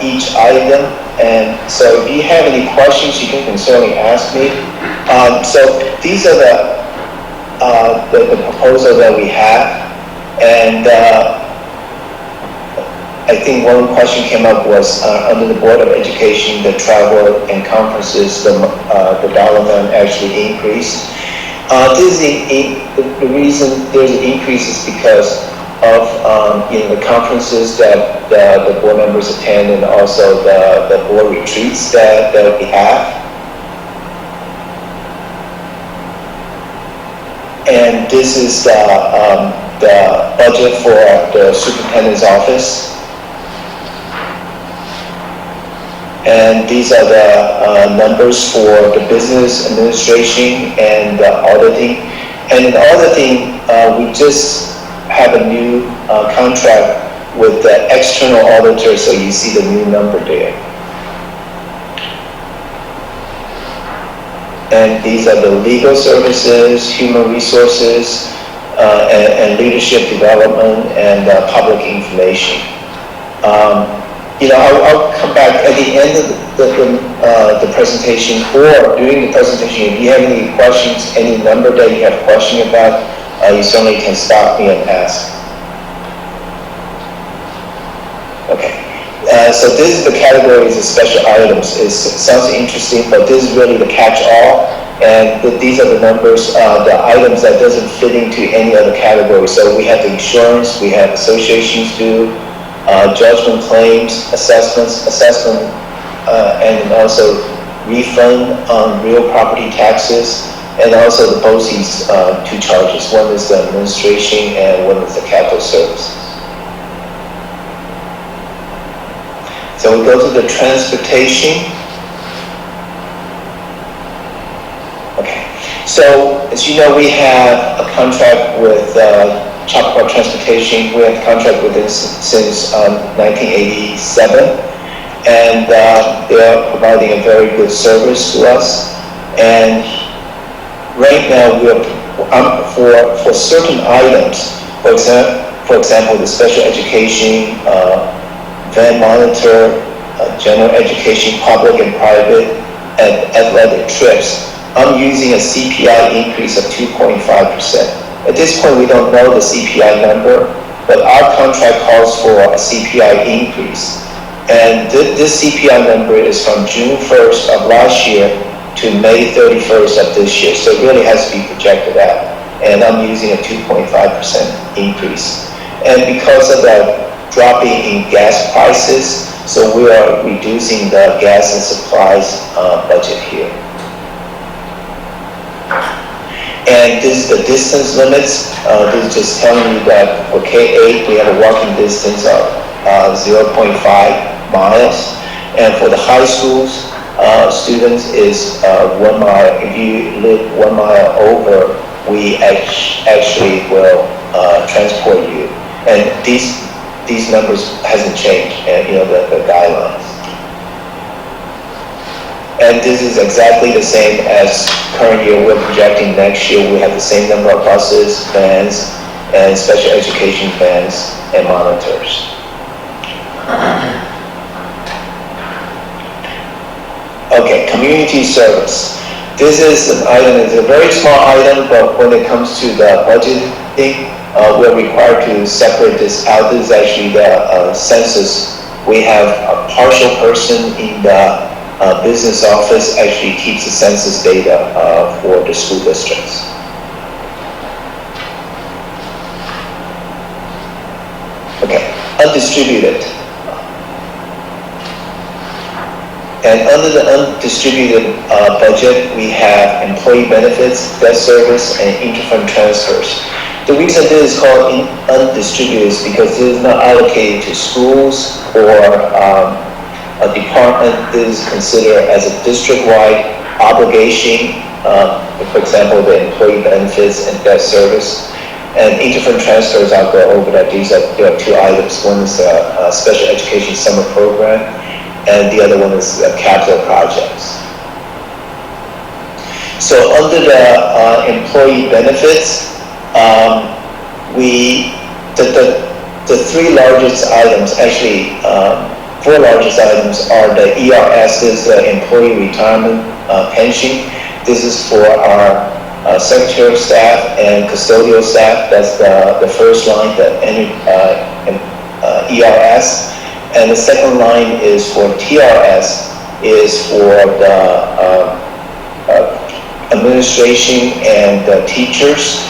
each item, and so if you have any questions, you can certainly ask me. So these are the proposal that we have, and I think one question came up was under the Board of Education, the travel and conferences, the dollar amount actually increased. The reason there's an increase is because of the conferences that the board members attend, and also the board retreats that we have. And this is the budget for the superintendent's office. And these are the numbers for the business administration and the auditing. And in auditing, we just have a new contract with the external auditor, so you see the new number there. And these are the legal services, human resources, and leadership development, and public information. I'll come back at the end of the presentation, or during the presentation. If you have any questions, any number that you have a question about, you certainly can stop me and ask. Okay. So this is the categories of special items. It sounds interesting, but this is really the catch-all. And these are the numbers, the items that doesn't fit into any other category. So we have the insurance, we have associations due, judgment claims, assessment, and also refund on real property taxes, and also the BOCES two charges. One is the administration and one is the capital services. So we go to the transportation. Okay, so as you know, we have a contract with Chappaqua Transportation. We have a contract with them since 1987, and they are providing a very good service to us. And right now, we are for certain items, for example, the special education, van monitor, general education, public and private, and athletic trips, I'm using a CPI increase of 2.5%. At this point, we don't know the CPI number, but our contract calls for a CPI increase. And this CPI number is from June 1st of last year to May 31st of this year, so it really has to be projected out. And I'm using a 2.5% increase. And because of the dropping in gas prices, so we are reducing the gas and supplies budget here. And this is the distance limits. This is just telling you that for K-8, we have a walking distance of 0.5 miles. And for the high schools, students is 1 mile. If you live 1 mile over, we actually will transport you. And these numbers hasn't changed, the guidelines. And this is exactly the same as current year. We're projecting next year we have the same number of buses, vans, and special education vans and monitors. Okay, community service. This is an item, it's a very small item, but when it comes to the budgeting, we're required to separate this out. This is actually the census. We have a partial person in the business office actually keeps the census data for the school districts. Okay, undistributed. And under the undistributed budget, we have employee benefits, debt service, and interfund transfers. The reason this is called undistributed is because this is not allocated to schools or a department. This is considered as a district-wide obligation. For example, the employee benefits and debt service. And interfund transfers, I'll go over that. There are two items. One is a special education summer program, and the other one is capital projects. So under the employee benefits, the three largest items, actually four largest items are the ERS, is the employee retirement pension. This is for our secretarial staff and custodial staff. That's the first line, the ERS. And the second line is for TRS, is for the administration and the teachers.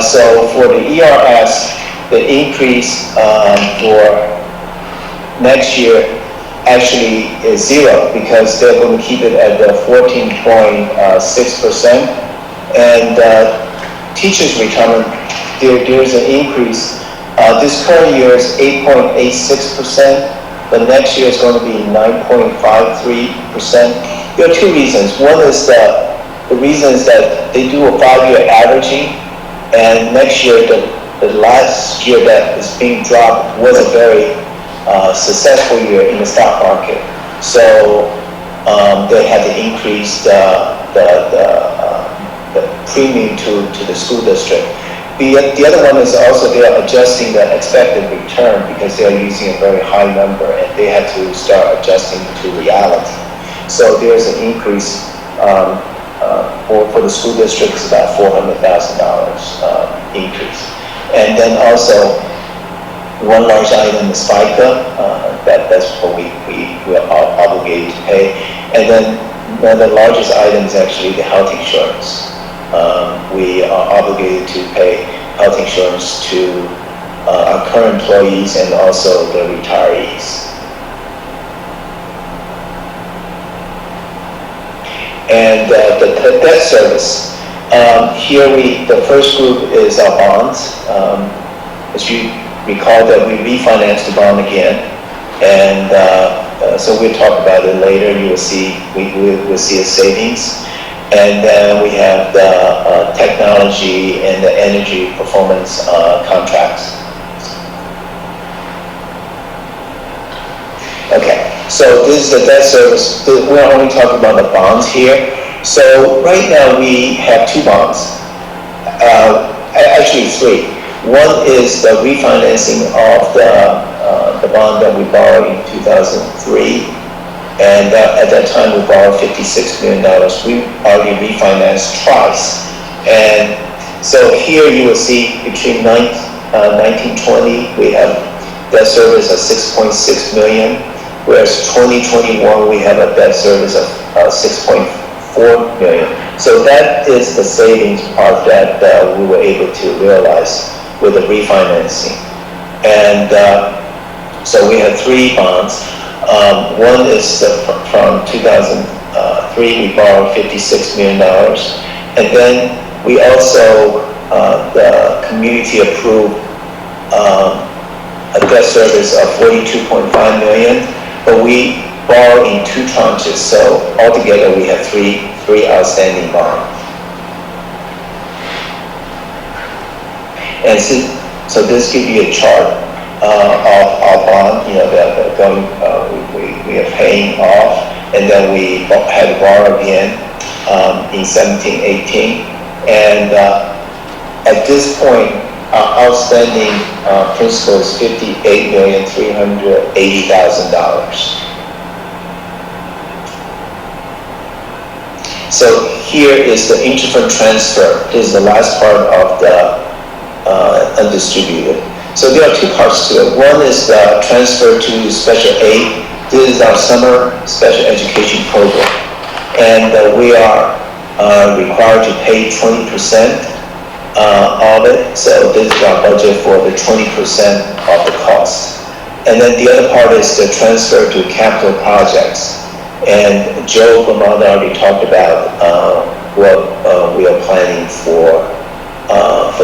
So for the ERS, the increase for next year actually is zero because they're going to keep it at the 14.6%. And teachers' retirement, there's an increase. This current year is 8.86%, but next year is going to be 9.53%. There are two reasons. One is that the reason is that they do a 5-year averaging, and next year, the last year that is being dropped was a very successful year in the stock market. So they had to increase the premium to the school district. The other one is also they are adjusting the expected return because they are using a very high number and they had to start adjusting to reality. So there's an increase for the school district is about $400,000 increase. And then also one large item is FICA, that's what we are obligated to pay. And then one of the largest items is actually the health insurance. We are obligated to pay health insurance to our current employees and also the retirees. And the debt service. Here the first group is our bonds. As you recall that we refinanced the bond again. And so we'll talk about it later. You will see, we'll see a savings. And then we have the technology and the energy performance contracts. Okay, so this is the debt service. We're only talking about the bonds here. So right now we have two bonds, actually three. One is the refinancing of the the bond that we borrowed in 2003. And at that time, we borrowed $56 million. We already refinanced twice. And so here you will see between 1920, we have debt service of $6.6 million, whereas 2021, we have a debt service of $6.4 million. So that is the savings part that we were able to realize with the refinancing. And so we have three bonds. One is from 2003, we borrowed $56 million. And then we also, the community approved a debt service of $42.5 million, but we borrowed in two tranches. So altogether, we have three outstanding bonds. And so this gives you a chart of our bond, that going, we are paying off, and then we had to borrow again in 17, 18. And at this point, our outstanding principal is $58,380,000. So here is the interfund transfer. This is the last part of the undistributed. So there are two parts to it. One is the transfer to special aid. This is our summer special education program. And we are required to pay 20% of it. So this is our budget for the 20% of the cost. And then the other part is the transfer to capital projects. And Joe Lamont already talked about what we are planning for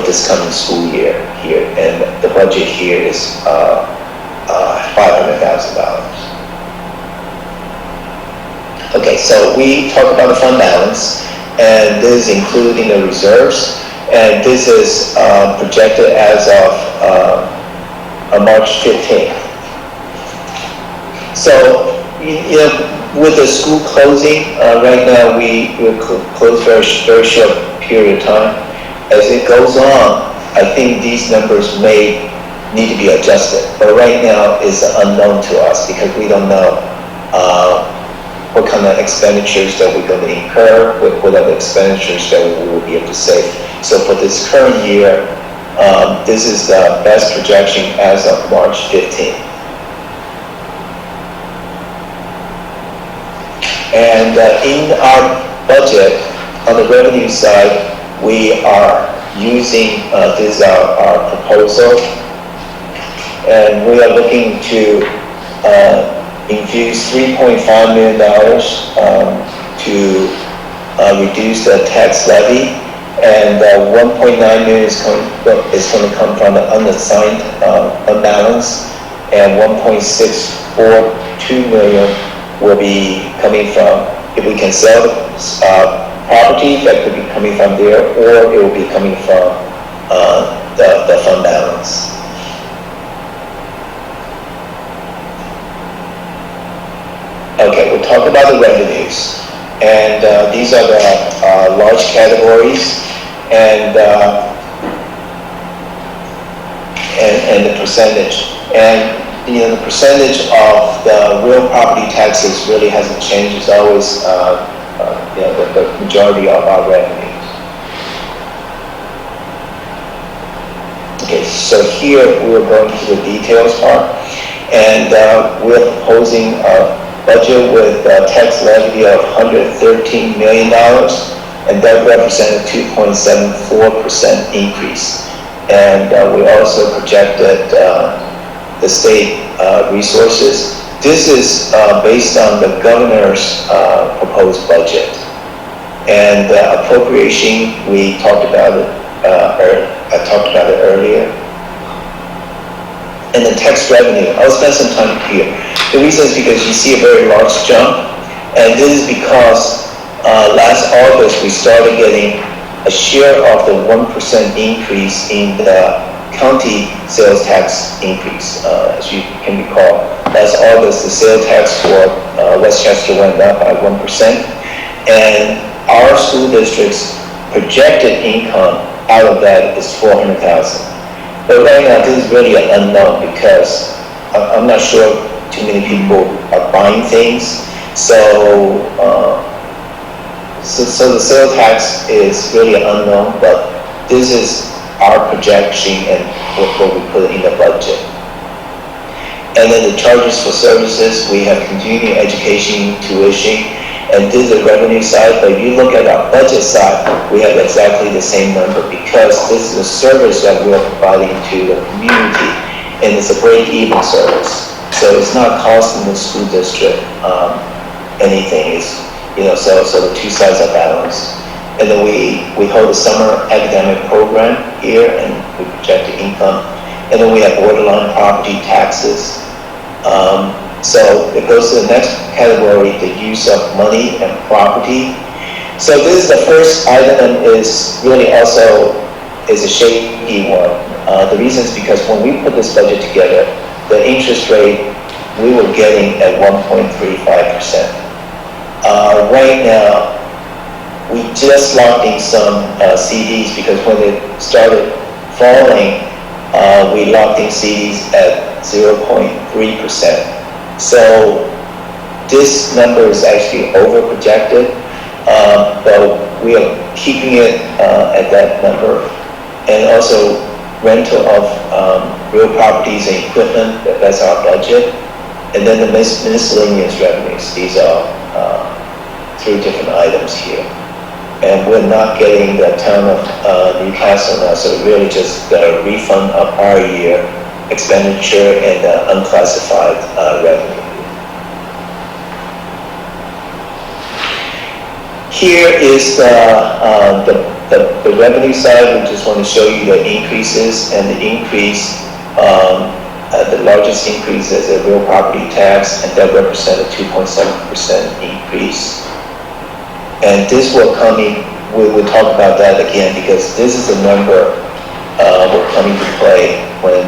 this coming school year here. And the budget here is $500,000. Okay, so we talked about the fund balance, and this is including the reserves, and this is projected as of March 15th. So, with the school closing, right now we're closed for a very short period of time. As it goes on, I think these numbers may need to be adjusted, but right now is unknown to us because we don't know what kind of expenditures that we're going to incur, what other expenditures that we will be able to save. So for this current year, this is the best projection as of March 15th. And in our budget, on the revenue side, we are using, this is our proposal, and we are looking to infuse $3.5 million to reduce the tax levy, and $1.9 million is going to come from the unassigned balance, and $1.642 million will be coming from, if we can sell property, that could be coming from there, or it will be coming from the fund balance. Okay, we'll talk about the revenues, and these are the large categories, and the percentage. And the percentage of the real property taxes really hasn't changed. It's always the majority of our revenues. Okay, so here we're going to the details part, and we're proposing a budget with a tax levy of $113 million, and that represents a 2.74% increase. And we also projected the state resources. This is based on the governor's proposed budget. And appropriation, we talked about it, I talked about it earlier. And the tax revenue, I'll spend some time here. The reason is because you see a very large jump, and this is because last August we started getting a share of the 1% increase in the county sales tax increase. As you can recall, last August the sales tax for Westchester went up by 1%, and our school district's projected income out of that is $400,000. But right now this is really an unknown because I'm not sure too many people are buying things. So, so the sales tax is really unknown, but this is our projection and what we put in the budget. And then the charges for services, we have continuing education, tuition, and this is the revenue side. But if you look at our budget side, we have exactly the same number because this is a service that we're providing to the community, and it's a break-even service. So it's not costing the school district anything. It's, so the two sides are balanced. And then we hold a summer academic program here, and we project the income. And then we have borderline property taxes. So it goes to the next category, the use of money and property. So this is the first item is really also is a shaky one. The reason is because when we put this budget together, the interest rate we were getting at 1.35%. Right now, we just locked in some CDs because when it started falling, we locked in CDs at 0.3%. So this number is actually over projected, but we are keeping it at that number. And also rental of real properties and equipment, that's our budget. And then the miscellaneous revenues, these are 3 different items here. And we're not getting the town of Newcastle now, so really just the refund of our year expenditure and unclassified revenue. Here is the revenue side. We just want to show you the increases, and the increase, the largest increase is the real property tax, and that represents a 2.7% increase. And this will come in, we'll talk about that again, because this is a number will come into play when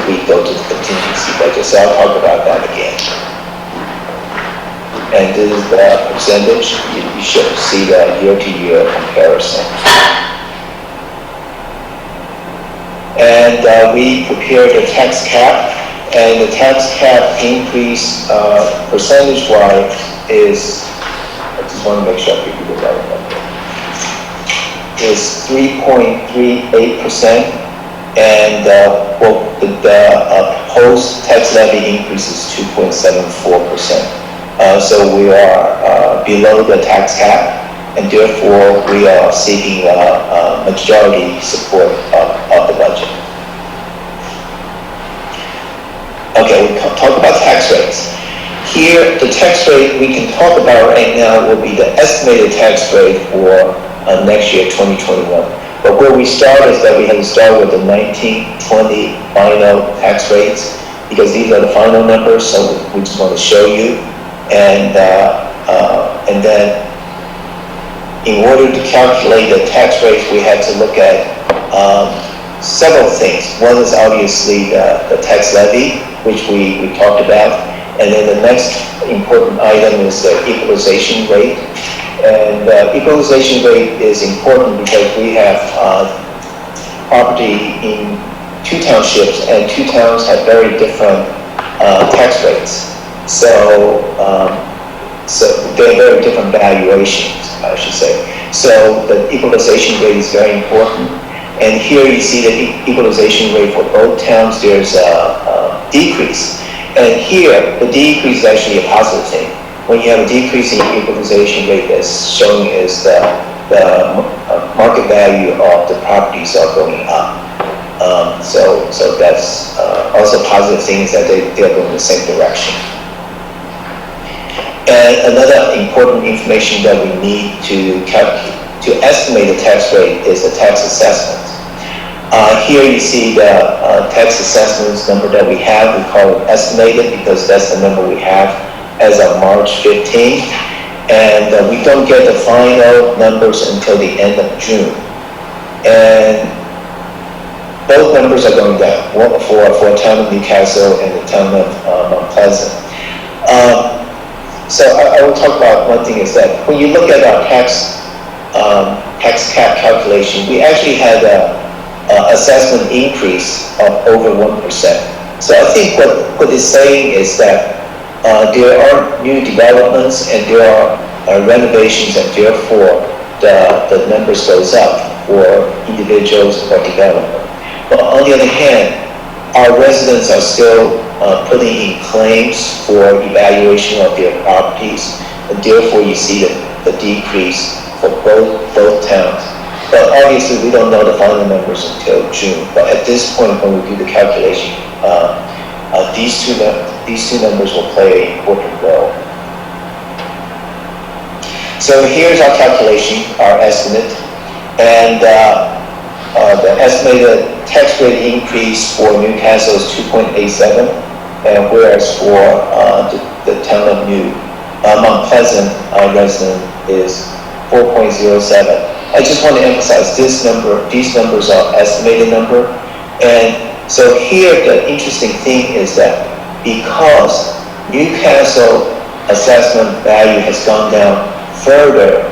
we go to the contingency budget. So I'll talk about that again. And this is the percentage. You should see the year-to-year comparison. And we prepared the tax cap, and the tax cap increase percentage-wise is, I just want to make sure people get that number, is 3.38%, and the proposed tax levy increase is 2.74%. So we are below the tax cap, and therefore we are seeking majority support of the budget. Okay, we talk about tax rates. Here, the tax rate we can talk about right now will be the estimated tax rate for next year, 2021. But where we start is that we have to start with the 1920 final tax rates, because these are the final numbers, so we just want to show you. And then in order to calculate the tax rates, we have to look at several things. One is obviously the tax levy, which we talked about. And then the next important item is the equalization rate. And the equalization rate is important because we have property in 2 townships, and 2 towns have very different tax rates. So they're very different valuations, I should say. So the equalization rate is very important. And here you see the equalization rate for both towns. There's a decrease. And here, the decrease is actually a positive thing. When you have a decrease in equalization rate, that's showing is the market value of the properties are going up. So that's also positive things that they're going in the same direction. And another important information that we need to estimate the tax rate is the tax assessment. Here you see the tax assessments number that we have. We call it estimated because that's the number we have as of March 15th. And we don't get the final numbers until the end of June. And both numbers are going down, one for the town of Newcastle and the town of Mount Pleasant. So I will talk about one thing is that when you look at our tax cap calculation, we actually had a assessment increase of over 1%. So I think what it's saying is that there are new developments and there are renovations, and therefore the numbers goes up for individuals or development. But on the other hand, our residents are still putting in claims for evaluation of their properties, and therefore you see the decrease for both towns. But obviously, we don't know the final numbers until June. But at this point, when we do the calculation, these two numbers will play an important role. So here's our calculation, our estimate, and the estimated tax rate increase for Newcastle is 2.87, and whereas for the town of Mount Pleasant resident is 4.07. I just want to emphasize these numbers are estimated number, and so here the interesting thing is that because Newcastle assessment value has gone down further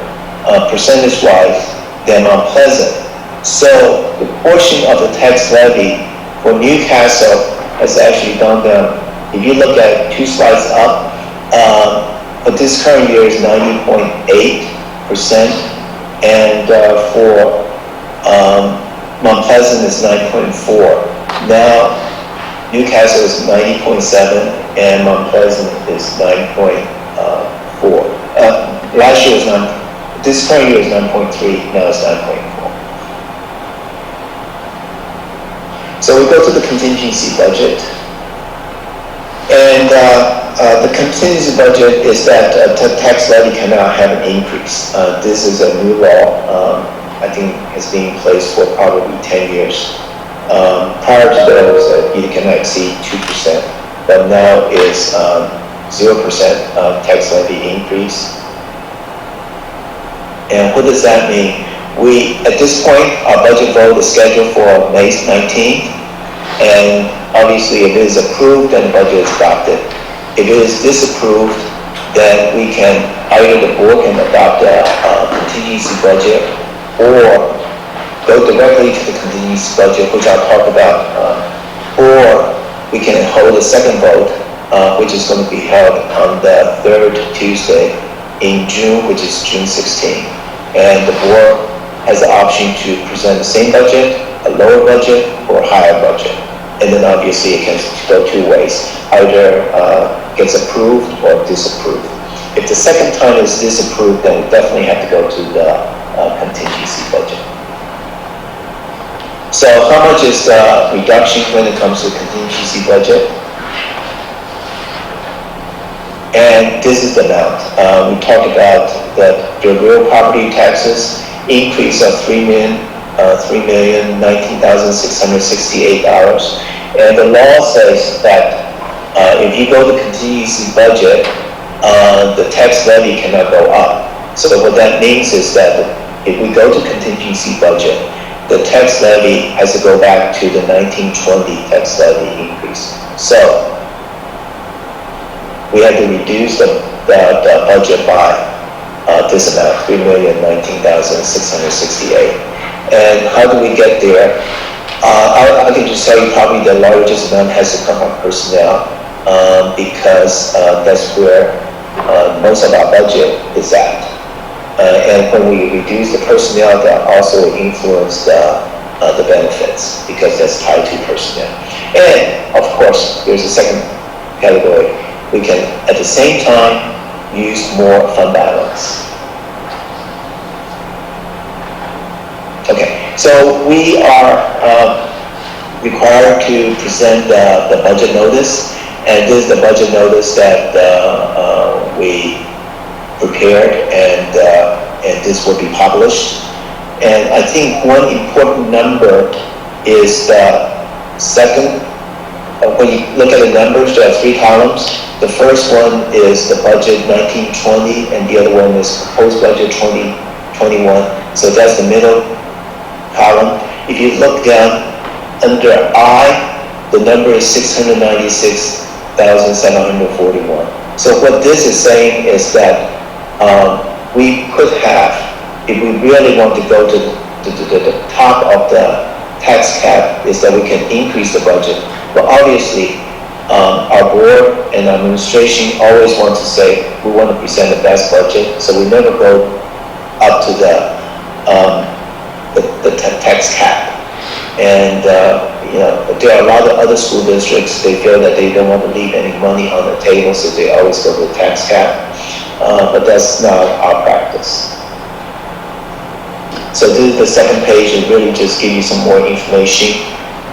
percentage-wise than Mount Pleasant, so the portion of the tax levy for Newcastle has actually gone down. If you look at 2 slides up, for this current year is 90.8%, and for Mount Pleasant is 9.4. Now Newcastle is 90.7, and Mount Pleasant is 9.4. Last year was this current year is 9.3. Now it's 9.4. So we go to the contingency budget, and the contingency budget is that the tax levy cannot have an increase. This is a new law. I think has been in place for probably 10 years. Prior to that, it was you cannot exceed 2%, but now it's 0% tax levy increase. And what does that mean? At this point, our budget vote is scheduled for May 19th, and obviously if it is approved, then the budget is adopted. If it is disapproved, then we can, either the board can adopt a contingency budget or go directly to the contingency budget, which I'll talk about, or we can hold a second vote, which is going to be held on the third Tuesday in June, which is June 16th. And the board has the option to present the same budget, a lower budget, or a higher budget. And then obviously it can go two ways, either gets approved or disapproved. If the second time is disapproved, then we definitely have to go to the contingency budget. So how much is the reduction when it comes to contingency budget? And this is the amount. We talked about the real property taxes increase of $3,019,668. And the law says that if you go to contingency budget, the tax levy cannot go up. So what that means is that if we go to contingency budget, the tax levy has to go back to the 1920 tax levy increase. So we had to reduce the budget by this amount, $3,019,668. And how do we get there? I can just tell you probably the largest amount has to come from personnel, because that's where most of our budget is at. And when we reduce the personnel, that also influences the benefits, because that's tied to personnel. And of course, there's a second category. We can, at the same time, use more fund balance. Okay, so we are required to present the budget notice, and this is the budget notice that we prepared, and this will be published. And I think one important number is the second. When you look at the numbers, there are 3 columns. The first one is the budget 1920, and the other one is proposed budget 2021. So that's the middle column. If you look down under I, the number is 696,741. So what this is saying is that we could have, if we really want to go to the top of the tax cap, is that we can increase the budget. But obviously, our board and administration always want to say, we want to present the best budget, so we never go up to the tax cap. And, there are a lot of other school districts, they feel that they don't want to leave any money on the table, so they always go with tax cap. But that's not our practice. So this is the second page, and really just give you some more information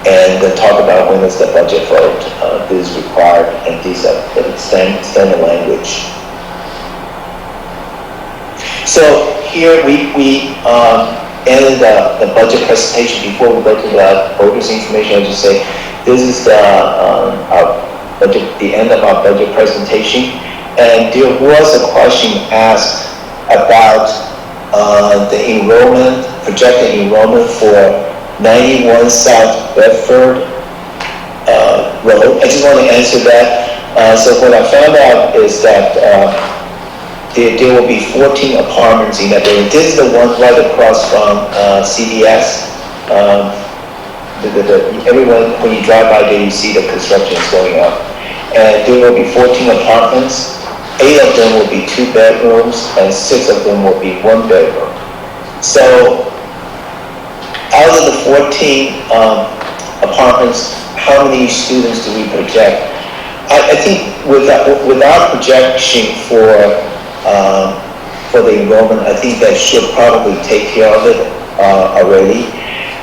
and talk about when is the budget vote. This is required, and these are the standard language. So here we ended the budget presentation. Before we go to the voters information, I just say this is our budget, the end of our budget presentation. And there was a question asked about the enrollment, projected enrollment for 91 South Bedford Road. I just want to answer that. So what I found out is that there will be 14 apartments in that building. This is the one right across from CVS. Everyone, when you drive by there, you see the construction is going up. And there will be 14 apartments. 8 of them will be 2 bedrooms, and 6 of them will be 1 bedroom. So, out of the 14 apartments, how many students do we project? I think with our projection for the enrollment, I think that should probably take care of it already.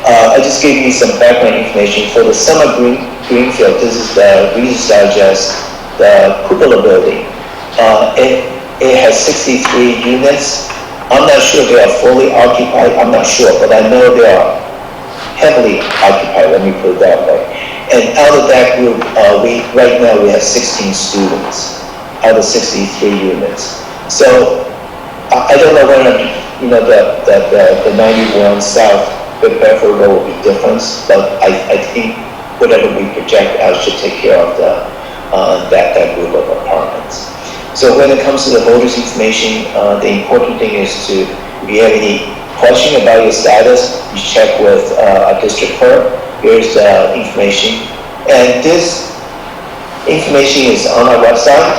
I just gave you some background information. For the Summer Greenfield, this is the Reader's Digest, the cupola building. It has 63 units. I'm not sure they are fully occupied, I'm not sure, but I know they are heavily occupied, let me put it that way. And out of that group, right now we have 16 students out of 63 units. So I don't know whether, the 91 South Bedford Road will be different, but I think whatever we project out should take care of that group of apartments. So when it comes to the voters information, the important thing is to, if you have any question about your status, you check with a district clerk. Here's the information. And this information is on our website,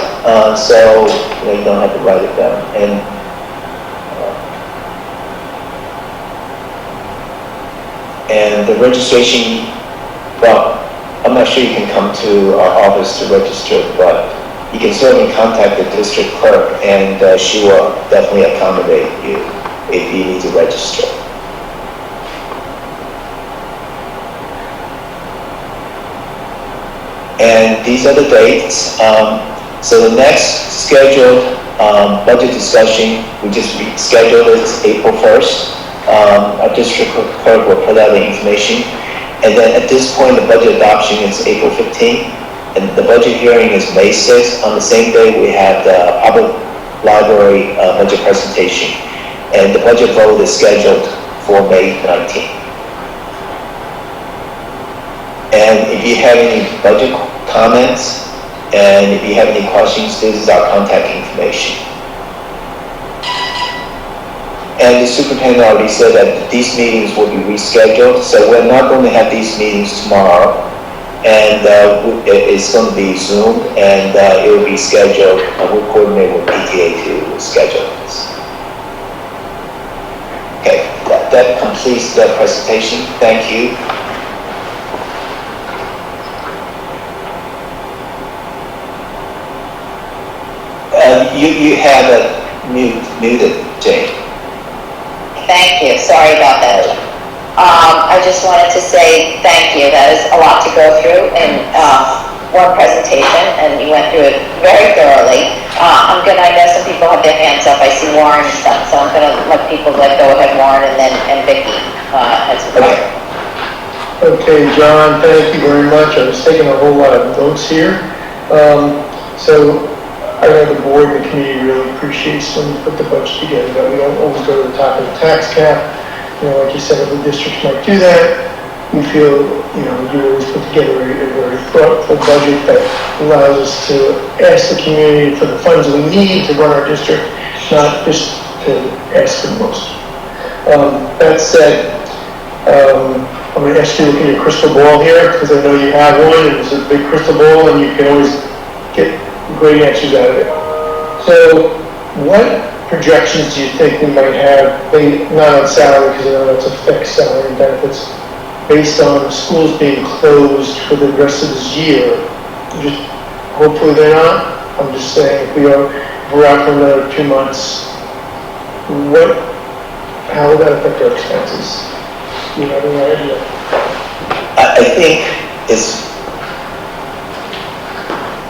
so you don't have to write it down. And the registration, well, I'm not sure you can come to our office to register, but you can certainly contact the district clerk, and she will definitely accommodate you if you need to register. And these are the dates. So the next scheduled budget discussion, we just scheduled it April 1st. Our district clerk will put out the information. And then at this point, the budget adoption is April 15th. And the budget hearing is May 6th. On the same day, we have the public library budget presentation. And the budget vote is scheduled for May 19th. And if you have any budget comments, and if you have any questions, this is our contact information. And the superintendent already said that these meetings will be rescheduled, so we're not going to have these meetings tomorrow. And it's going to be Zoom, and it will be scheduled. We'll coordinate with PTA to schedule this. Okay, that completes the presentation. Thank you. You have it muted, Jane. Thank you, sorry about that. I just wanted to say thank you. That is a lot to go through in one presentation, and you went through it very thoroughly. I know some people have their hands up. I see Warren and stuff, so I'm going to let people go ahead, Warren, and Vicki has a Okay, John, thank you very much. I was taking a whole lot of notes here. So I know the board and the community really appreciates when we put the budget together, that we don't always go to the top of the tax cap. Like you said, other districts might do that. We feel, you always put together a very thoughtful budget that allows us to ask the community for the funds we need to run our district, not just to ask for the most. That said, I'm gonna ask you to look at your crystal ball here, because I know you have one, and it's a big crystal ball, and you can always get great answers out of it. So, what projections do you think we might have, not on salary, because I know that's a fixed salary and benefits, based on schools being closed for the rest of this year? Just, hopefully they're not. I'm just saying, if we're out for another 2 months, how will that affect our expenses? You have any idea? I think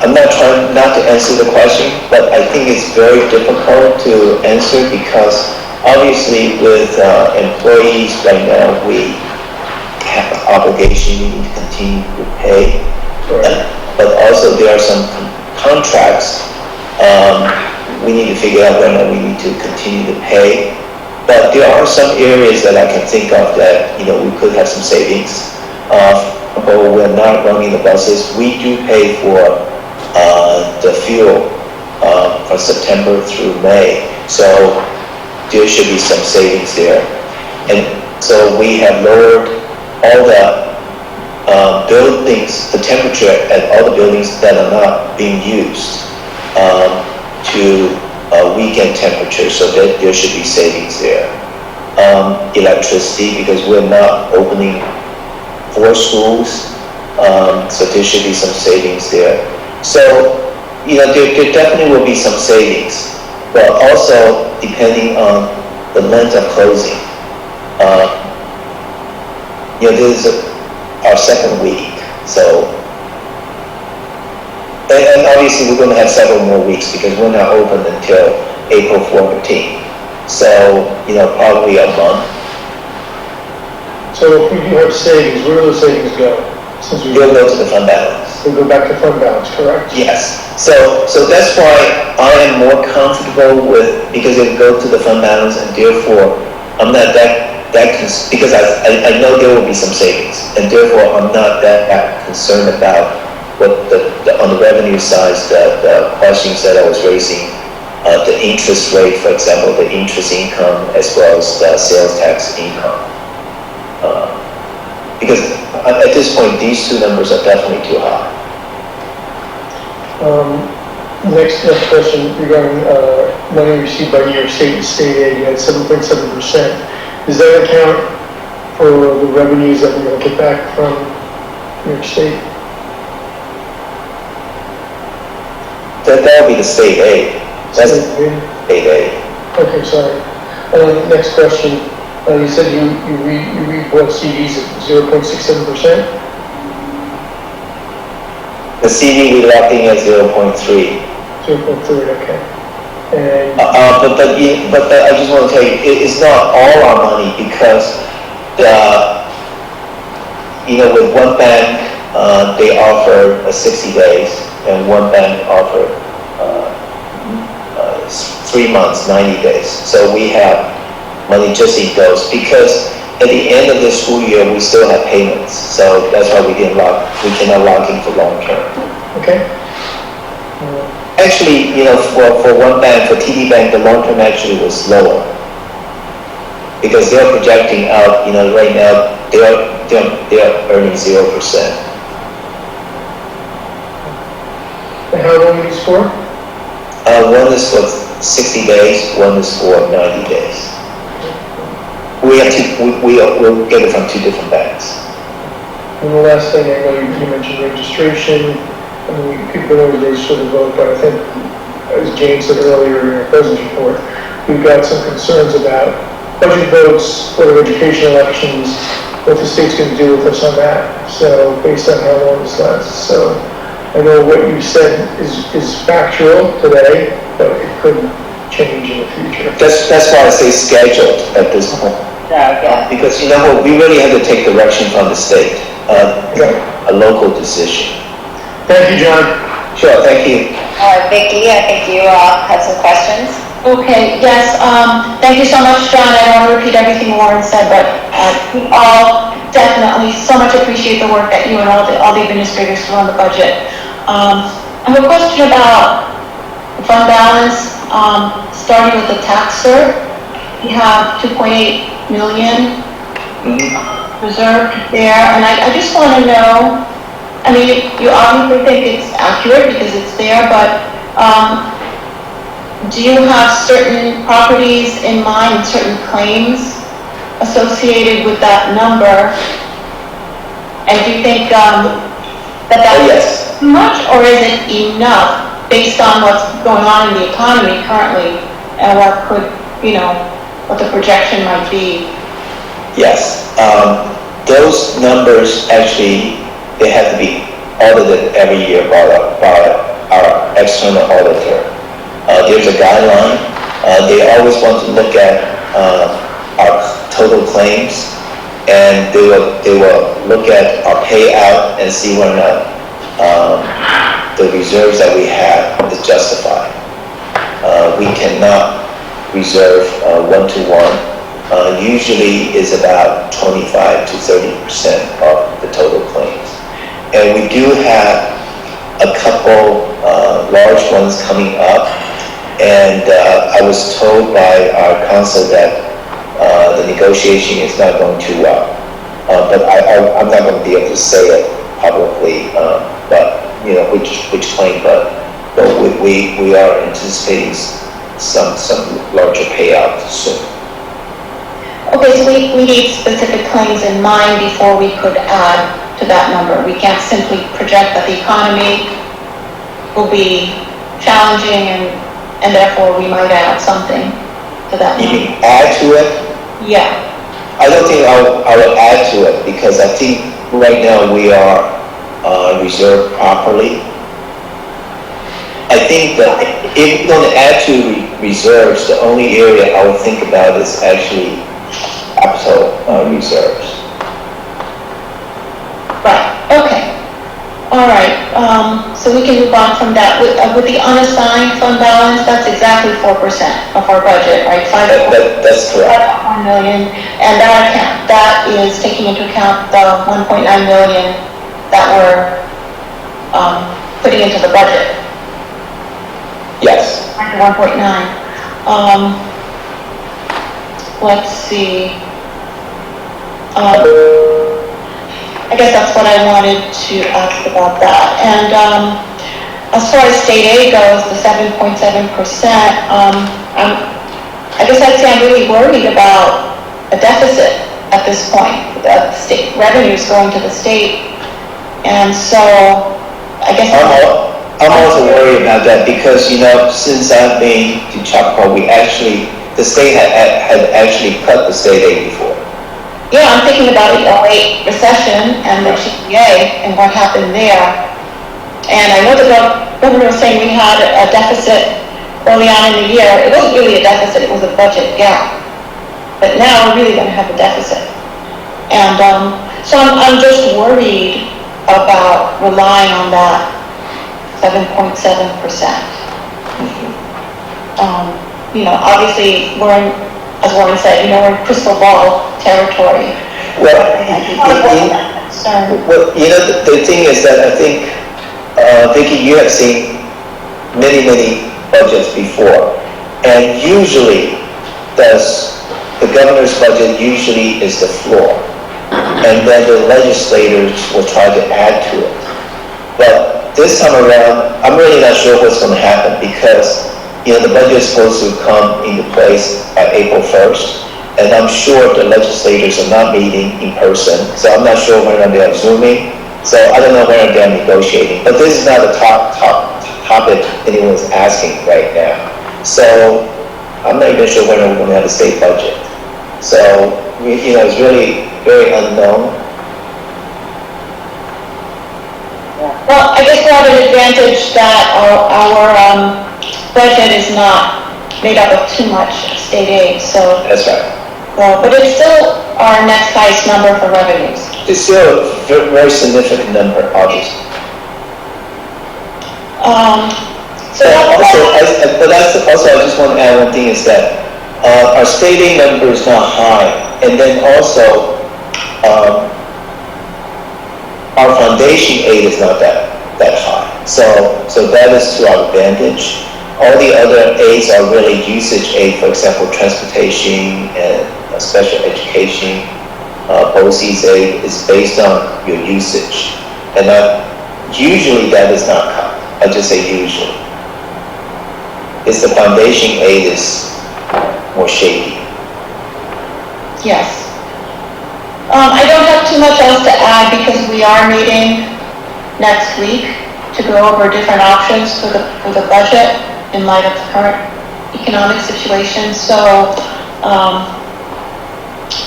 I'm not trying not to answer the question, but I think it's very difficult to answer because obviously with employees right now, we have an obligation we need to continue to pay. Right. But also there are some contracts we need to figure out whether we need to continue to pay. But there are some areas that I can think of that, we could have some savings. But we're not running the buses. We do pay for the fuel from September through May. So there should be some savings there. And so we have lowered all the buildings, the temperature at all the buildings that are not being used to weekend temperature, so that there should be savings there. Electricity, because we're not opening 4 schools, so there should be some savings there. So, there definitely will be some savings, but also depending on the length of closing. This is our second week, so, and obviously we're going to have several more weeks because we're not open until April 14th. So, probably a month. So if we do have savings, where do those savings go? Since They'll go to the fund balance. They go back to fund balance, correct? Yes. So that's why I am more comfortable with, because it go to the fund balance, and therefore I'm not because I know there will be some savings, and therefore I'm not that concerned about what on the revenue side, the questions that I was raising, the interest rate, for example, the interest income, as well as the sales tax income. Because at this point, these 2 numbers are definitely too high. Next question regarding money received by New York State and state aid, you had 7.7%. Does that account for the revenues that we're going to get back from New York State? That would be the state aid. That's State aid? state aid. Okay, sorry. Next question. You said you rebought CDs at 0.67%? The CD we locked in at 0.3. 0.3, okay. And But I just want to tell you, it's not all our money because with one bank, they offer 60 days, and one bank offered 3 months, 90 days. So we have money just in those, because at the end of the school year, we still have payments. So that's why we cannot lock in for long term. okay. Actually, for one bank, for TD Bank, the long term actually was lower. Because they're projecting out, right now, they're earning 0%. And how long are these for? One is for 60 days, one is for 90 days. We'll get it from 2 different banks. And the last thing, I know you mentioned registration, and we could go over those for the vote, but I think, as Jane said earlier in her president's report, we've got some concerns about budget votes, Board of Education elections, what the state's going to do with us on that, so based on how long this lasts. So I know what you said is factual today, but it could change in the future. That's why I say scheduled at this point. Yeah. Because we really have to take direction from the state, a local decision. Thank you, John. Sure, thank you. Vicki, I think you had some questions. Okay, yes, thank you so much, John. I don't want to repeat everything Lauren said, but we all definitely so much appreciate the work that you and all the administrators do on the budget. I have a question about fund balance, starting with the tax cert. You have 2.8 million. reserved there, and I just want to know, I mean, you obviously think it's accurate because it's there, but, do you have certain properties in mind, certain claims associated with that number? And do you think, that Oh, that's yes. too much, or is it enough based on what's going on in the economy currently and what could, what the projection might be? Yes, those numbers actually, they have to be audited every year by our external auditor. There's a guideline, they always want to look at, our total claims, and they will look at our payout and see whether or not, the reserves that we have is justified. We cannot reserve, one-to-one. Usually is about 25 to 30% of the total claims. And we do have a couple large ones coming up, and I was told by our counsel that the negotiation is not going too well. But I'm not going to be able to say it publicly, but which claim, but we are anticipating some larger payout soon. Okay, so we need specific claims in mind before we could add to that number. We can't simply project that the economy will be challenging and therefore we might add something to that You number. mean add to it? Yeah, I don't think I will add to it, because I think right now we are reserved properly. I think that if we're going to add to reserves, the only area I would think about is actually capital reserves. right, okay. All right, so we can move on from that. With the unassigned fund balance, that's exactly 4% of our budget, right? That's correct. 5.1 million, and that is taking into account the 1.9 million that we're putting into the budget. Yes. 1.9. Let's see. I guess that's what I wanted to ask about that. And as far as state aid goes, the 7.7%, I guess I'd say I'm really worried about a deficit at this point, the state revenues going to the state. And so, I guess... I'm also worried about that, because, since I've been to Choctaw, the state had actually cut the state aid before. Yeah, I'm thinking about the 2008 recession and the GPA and what happened there. And I know the governor was saying we had a deficit early on in the year. It wasn't really a deficit, it was a budget gap. But now we're really going to have a deficit. And so I'm just worried about relying on that 7.7%. Obviously, we're in, as Warren said, we're in crystal ball territory. Well, the thing is that I think, Vicki, you have seen many budgets before, and usually the governor's budget usually is the floor, and then the legislators will try to add to it. But this time around, I'm really not sure what's going to happen, because the budget is supposed to come into place at April 1st, and I'm sure the legislators are not meeting in person, so I'm not sure whether they're Zooming, so I don't know whether they're negotiating. But this is not a topic anyone's asking right now. So I'm not even sure whether we're going to have a state budget. So, it's really very unknown. Well, I guess we have an advantage that our budget is not made up of too much state aid, so... That's right. But it's still our next highest number for revenues. It's still a very significant number, obviously. But also, I just want to add one thing, is that our state aid number is not high, and then also our foundation aid is not that high. So that is to our advantage. All the other aids are really usage aid, for example, transportation and special education. BOCES aid is based on your usage. And usually that is not cut. I just say usually. It's the foundation aid is more shaky. Yes. I don't have too much else to add because we are meeting next week to go over different options for the budget in light of the current economic situation. So,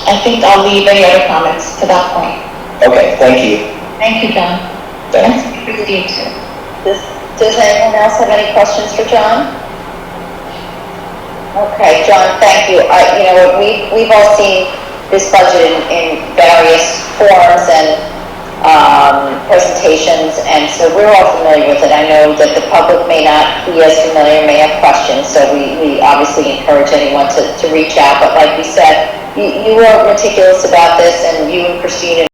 I think I'll leave any other comments to that point. Okay, thank you. Thank you, John. Thanks. And for Steve too. Does anyone else have any questions for John? Okay, John, thank you. We've all seen this budget in various forms and presentations, and so we're all familiar with it. I know that the public may not be as familiar, may have questions, so we obviously encourage anyone to reach out. But like we said, you were meticulous about this, and you and Christine